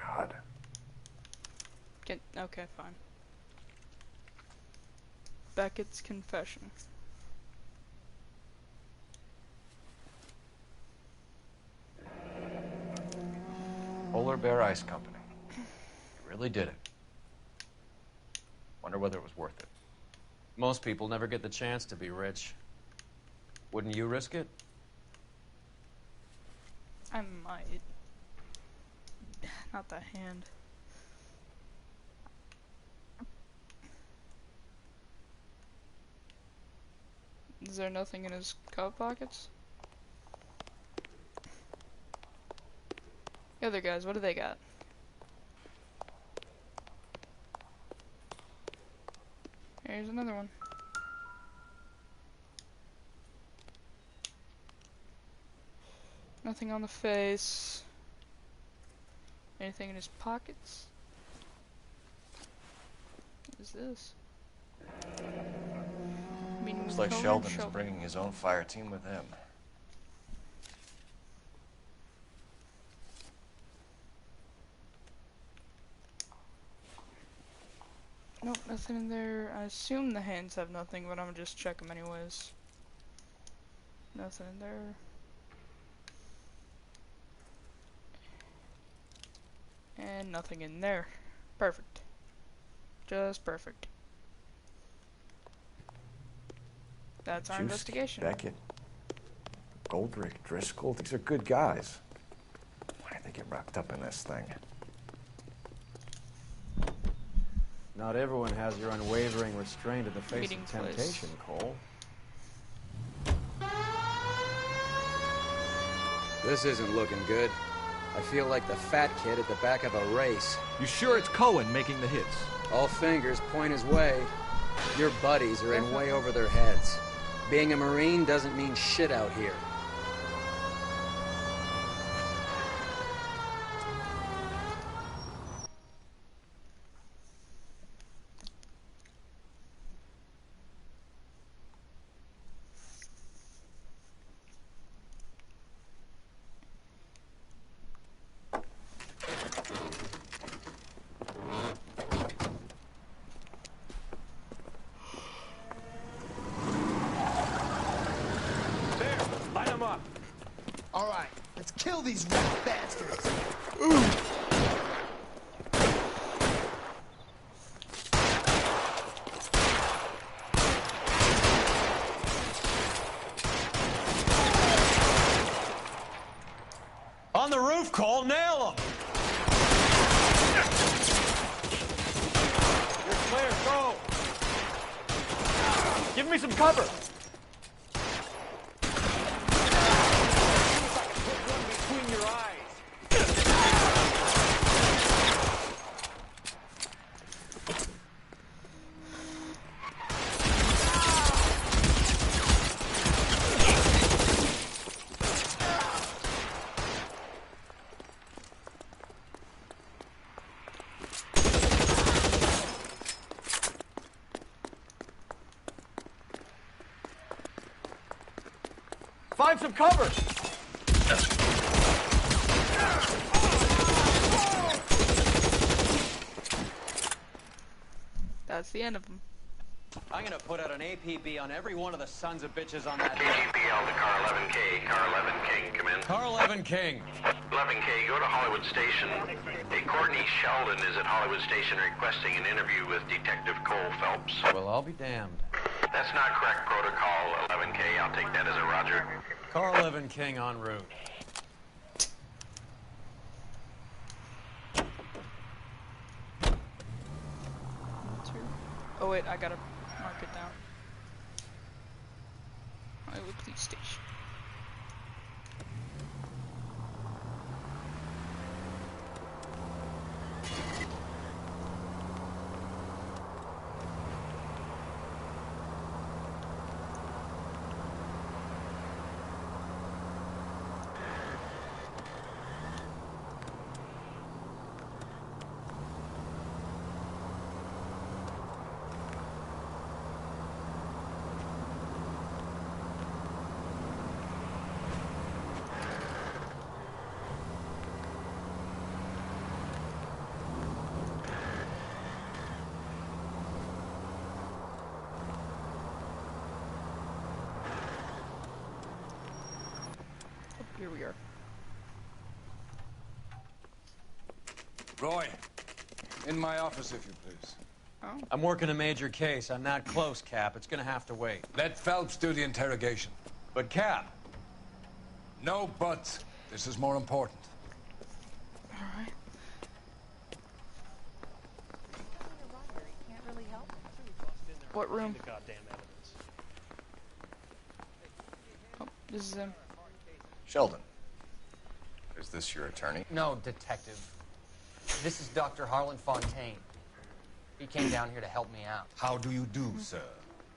God. Okay, fine. Beckett's confession. Polar Bear Ice Company. You really did it. Wonder whether it was worth it. Most people never get the chance to be rich. Wouldn't you risk it? I might. Not that hand. Is there nothing in his coat pockets? The other guys, what do they got? Here's another one. Nothing on the face. Anything in his pockets? What is this? Looks like Sheldon's bringing his own fire team with him. Nope, nothing in there. I assume the hands have nothing, but I'm gonna just check them anyways. Nothing in there. And nothing in there. Perfect. Just perfect. That's our investigation. Beckett, Goldrick, Driscoll, these are good guys. Why did they get wrapped up in this thing? Not everyone has your unwavering restraint in the face Meeting of place. temptation, Cole. This isn't looking good. I feel like the fat kid at the back of a race. You sure it's Cohen making the hits? All fingers point his way. Your buddies are in way over their heads. Being a Marine doesn't mean shit out here. Light them up. All right, let's kill these rat bastards. On the roof, Cole, nail them! You're clear, go! Give me some cover! Between your eyes. Find some cover! That's the end of them. I'm gonna put out an APB on every one of the sons of bitches on that. KGPL to car 11K. Car 11 King, come in. Car 11 King. 11K, go to Hollywood Station. Hey, Courtney Sheldon is at Hollywood Station requesting an interview with Detective Cole Phelps. Well, I'll be damned. That's not correct protocol, 11K. I'll take that as a roger. Car 11 King en route. Oh wait, I gotta mark it down. Hollywood Police Station. Here we are. Roy, in my office, if you please. Oh. I'm working a major case. I'm not close, Cap. It's gonna have to wait. Let Phelps do the interrogation. But, Cap. No buts. This is more important. Alright. What room? Oh, this is him. Sheldon, is this your attorney? No, detective. This is Dr. Harlan Fontaine. He came down here to help me out. How do you do, sir?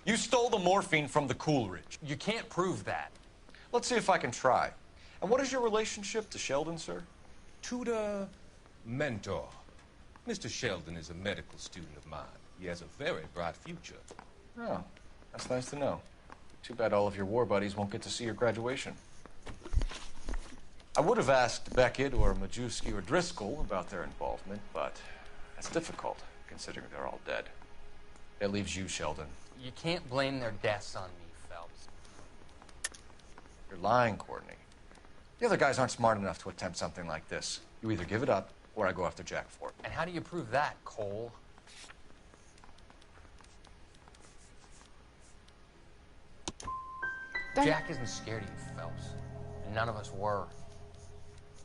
You stole the morphine from the Coolidge. You can't prove that. Let's see if I can try. And what is your relationship to Sheldon, sir? Tutor, mentor. Mr. Sheldon is a medical student of mine. He has a very bright future. Oh, that's nice to know. Too bad all of your war buddies won't get to see your graduation. I would have asked Beckett or Majewski or Driscoll about their involvement, but that's difficult, considering they're all dead. That leaves you, Sheldon. You can't blame their deaths on me, Phelps. You're lying, Courtney. The other guys aren't smart enough to attempt something like this. You either give it up, or I go after Jack for it. And how do you prove that, Cole? Jack isn't scared of you, Phelps. And none of us were.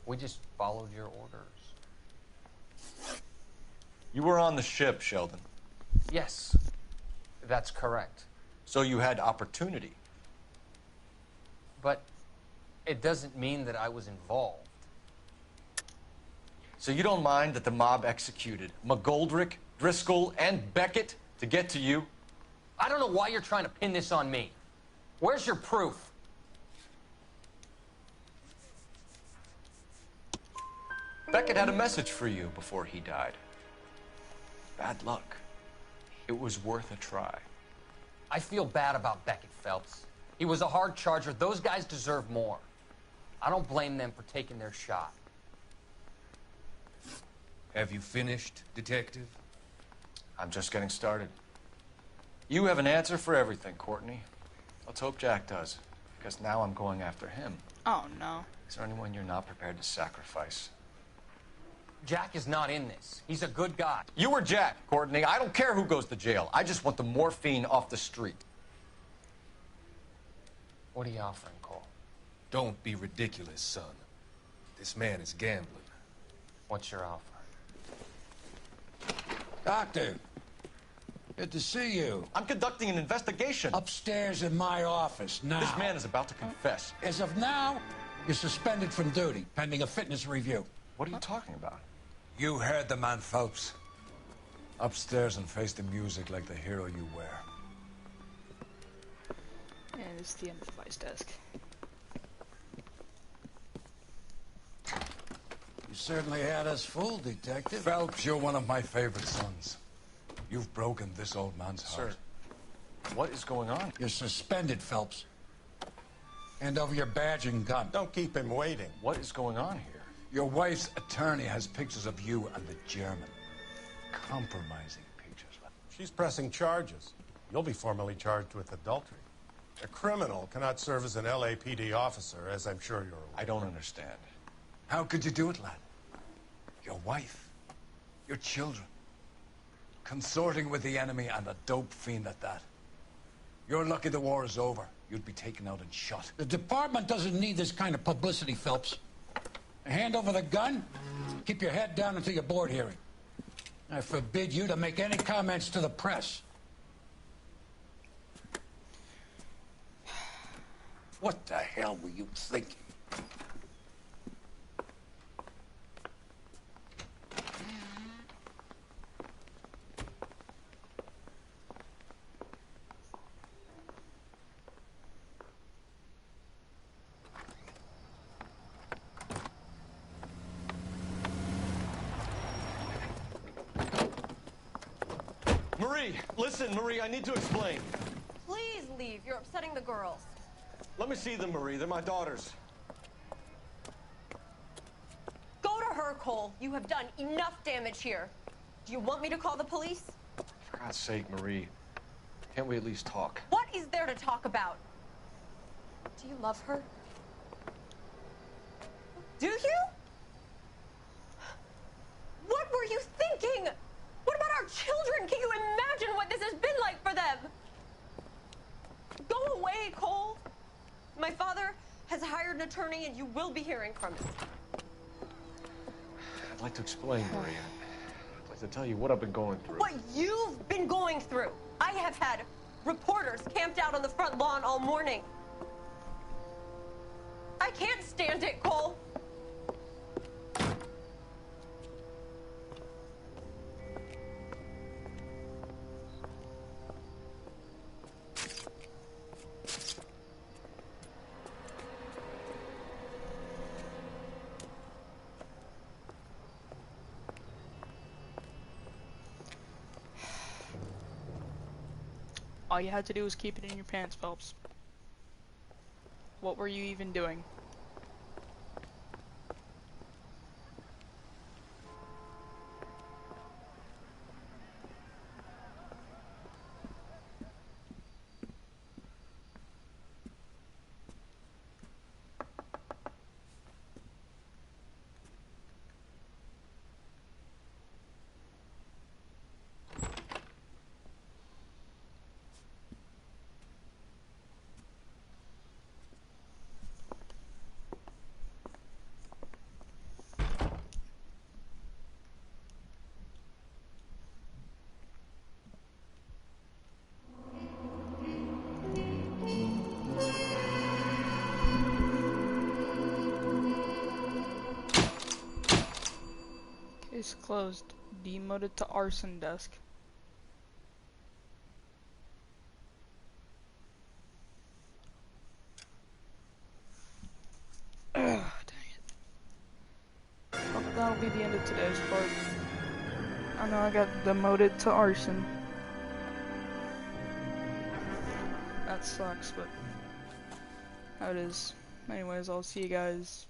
We just followed your orders. You were on the ship, Sheldon. Yes, that's correct. So you had opportunity. But it doesn't mean that I was involved. So you don't mind that the mob executed McGoldrick, Driscoll, and Beckett to get to you? I don't know why you're trying to pin this on me. Where's your proof? Beckett had a message for you before he died. Bad luck. It was worth a try. I feel bad about Beckett, Phelps. He was a hard charger. Those guys deserve more. I don't blame them for taking their shot. Have you finished, Detective? I'm just getting started. You have an answer for everything, Courtney. Let's hope Jack does, because now I'm going after him. Oh, no. Is there anyone you're not prepared to sacrifice? Jack is not in this. He's a good guy. You or Jack, Courtney. I don't care who goes to jail. I just want the morphine off the street. What are you offering, Cole? Don't be ridiculous, son. This man is gambling. What's your offer? Doctor, good to see you. I'm conducting an investigation. Upstairs in my office, now. This man is about to confess. As of now, you're suspended from duty, pending a fitness review. What are you talking about? You heard the man, Phelps. Upstairs and face the music like the hero you were. And it's the end of the vice desk. You certainly had us fooled, Detective. Phelps, you're one of my favorite sons. You've broken this old man's heart. Sir, what is going on? You're suspended, Phelps. Hand over your badge and gun. Don't keep him waiting. What is going on here? Your wife's attorney has pictures of you and the German. Compromising pictures. She's pressing charges. You'll be formally charged with adultery. A criminal cannot serve as an LAPD officer, as I'm sure you're aware. I don't understand. How could you do it, lad? Your wife, your children, consorting with the enemy and a dope fiend at that. You're lucky the war is over. You'd be taken out and shot. The department doesn't need this kind of publicity, Phelps. Hand over the gun, keep your head down until your board hearing. I forbid you to make any comments to the press. What the hell were you thinking? Marie, listen, Marie, I need to explain. Please leave. You're upsetting the girls. Let me see them, Marie. They're my daughters. Go to her, Cole. You have done enough damage here. Do you want me to call the police? For God's sake, Marie, can't we at least talk? What is there to talk about? Do you love her? Do you? What were you thinking? What about our children? Can you imagine what this has been like for them? Go away, Cole. My father has hired an attorney and you will be hearing from him. I'd like to explain, Marie. I'd like to tell you what I've been going through. What you've been going through. I have had reporters camped out on the front lawn all morning. I can't stand it, Cole. All you had to do was keep it in your pants, Phelps. What were you even doing? Case closed. Demoted to arson desk. Ugh, dang it. Well, that'll be the end of today's part. I know I got demoted to arson. That sucks, but how it is. Anyways, I'll see you guys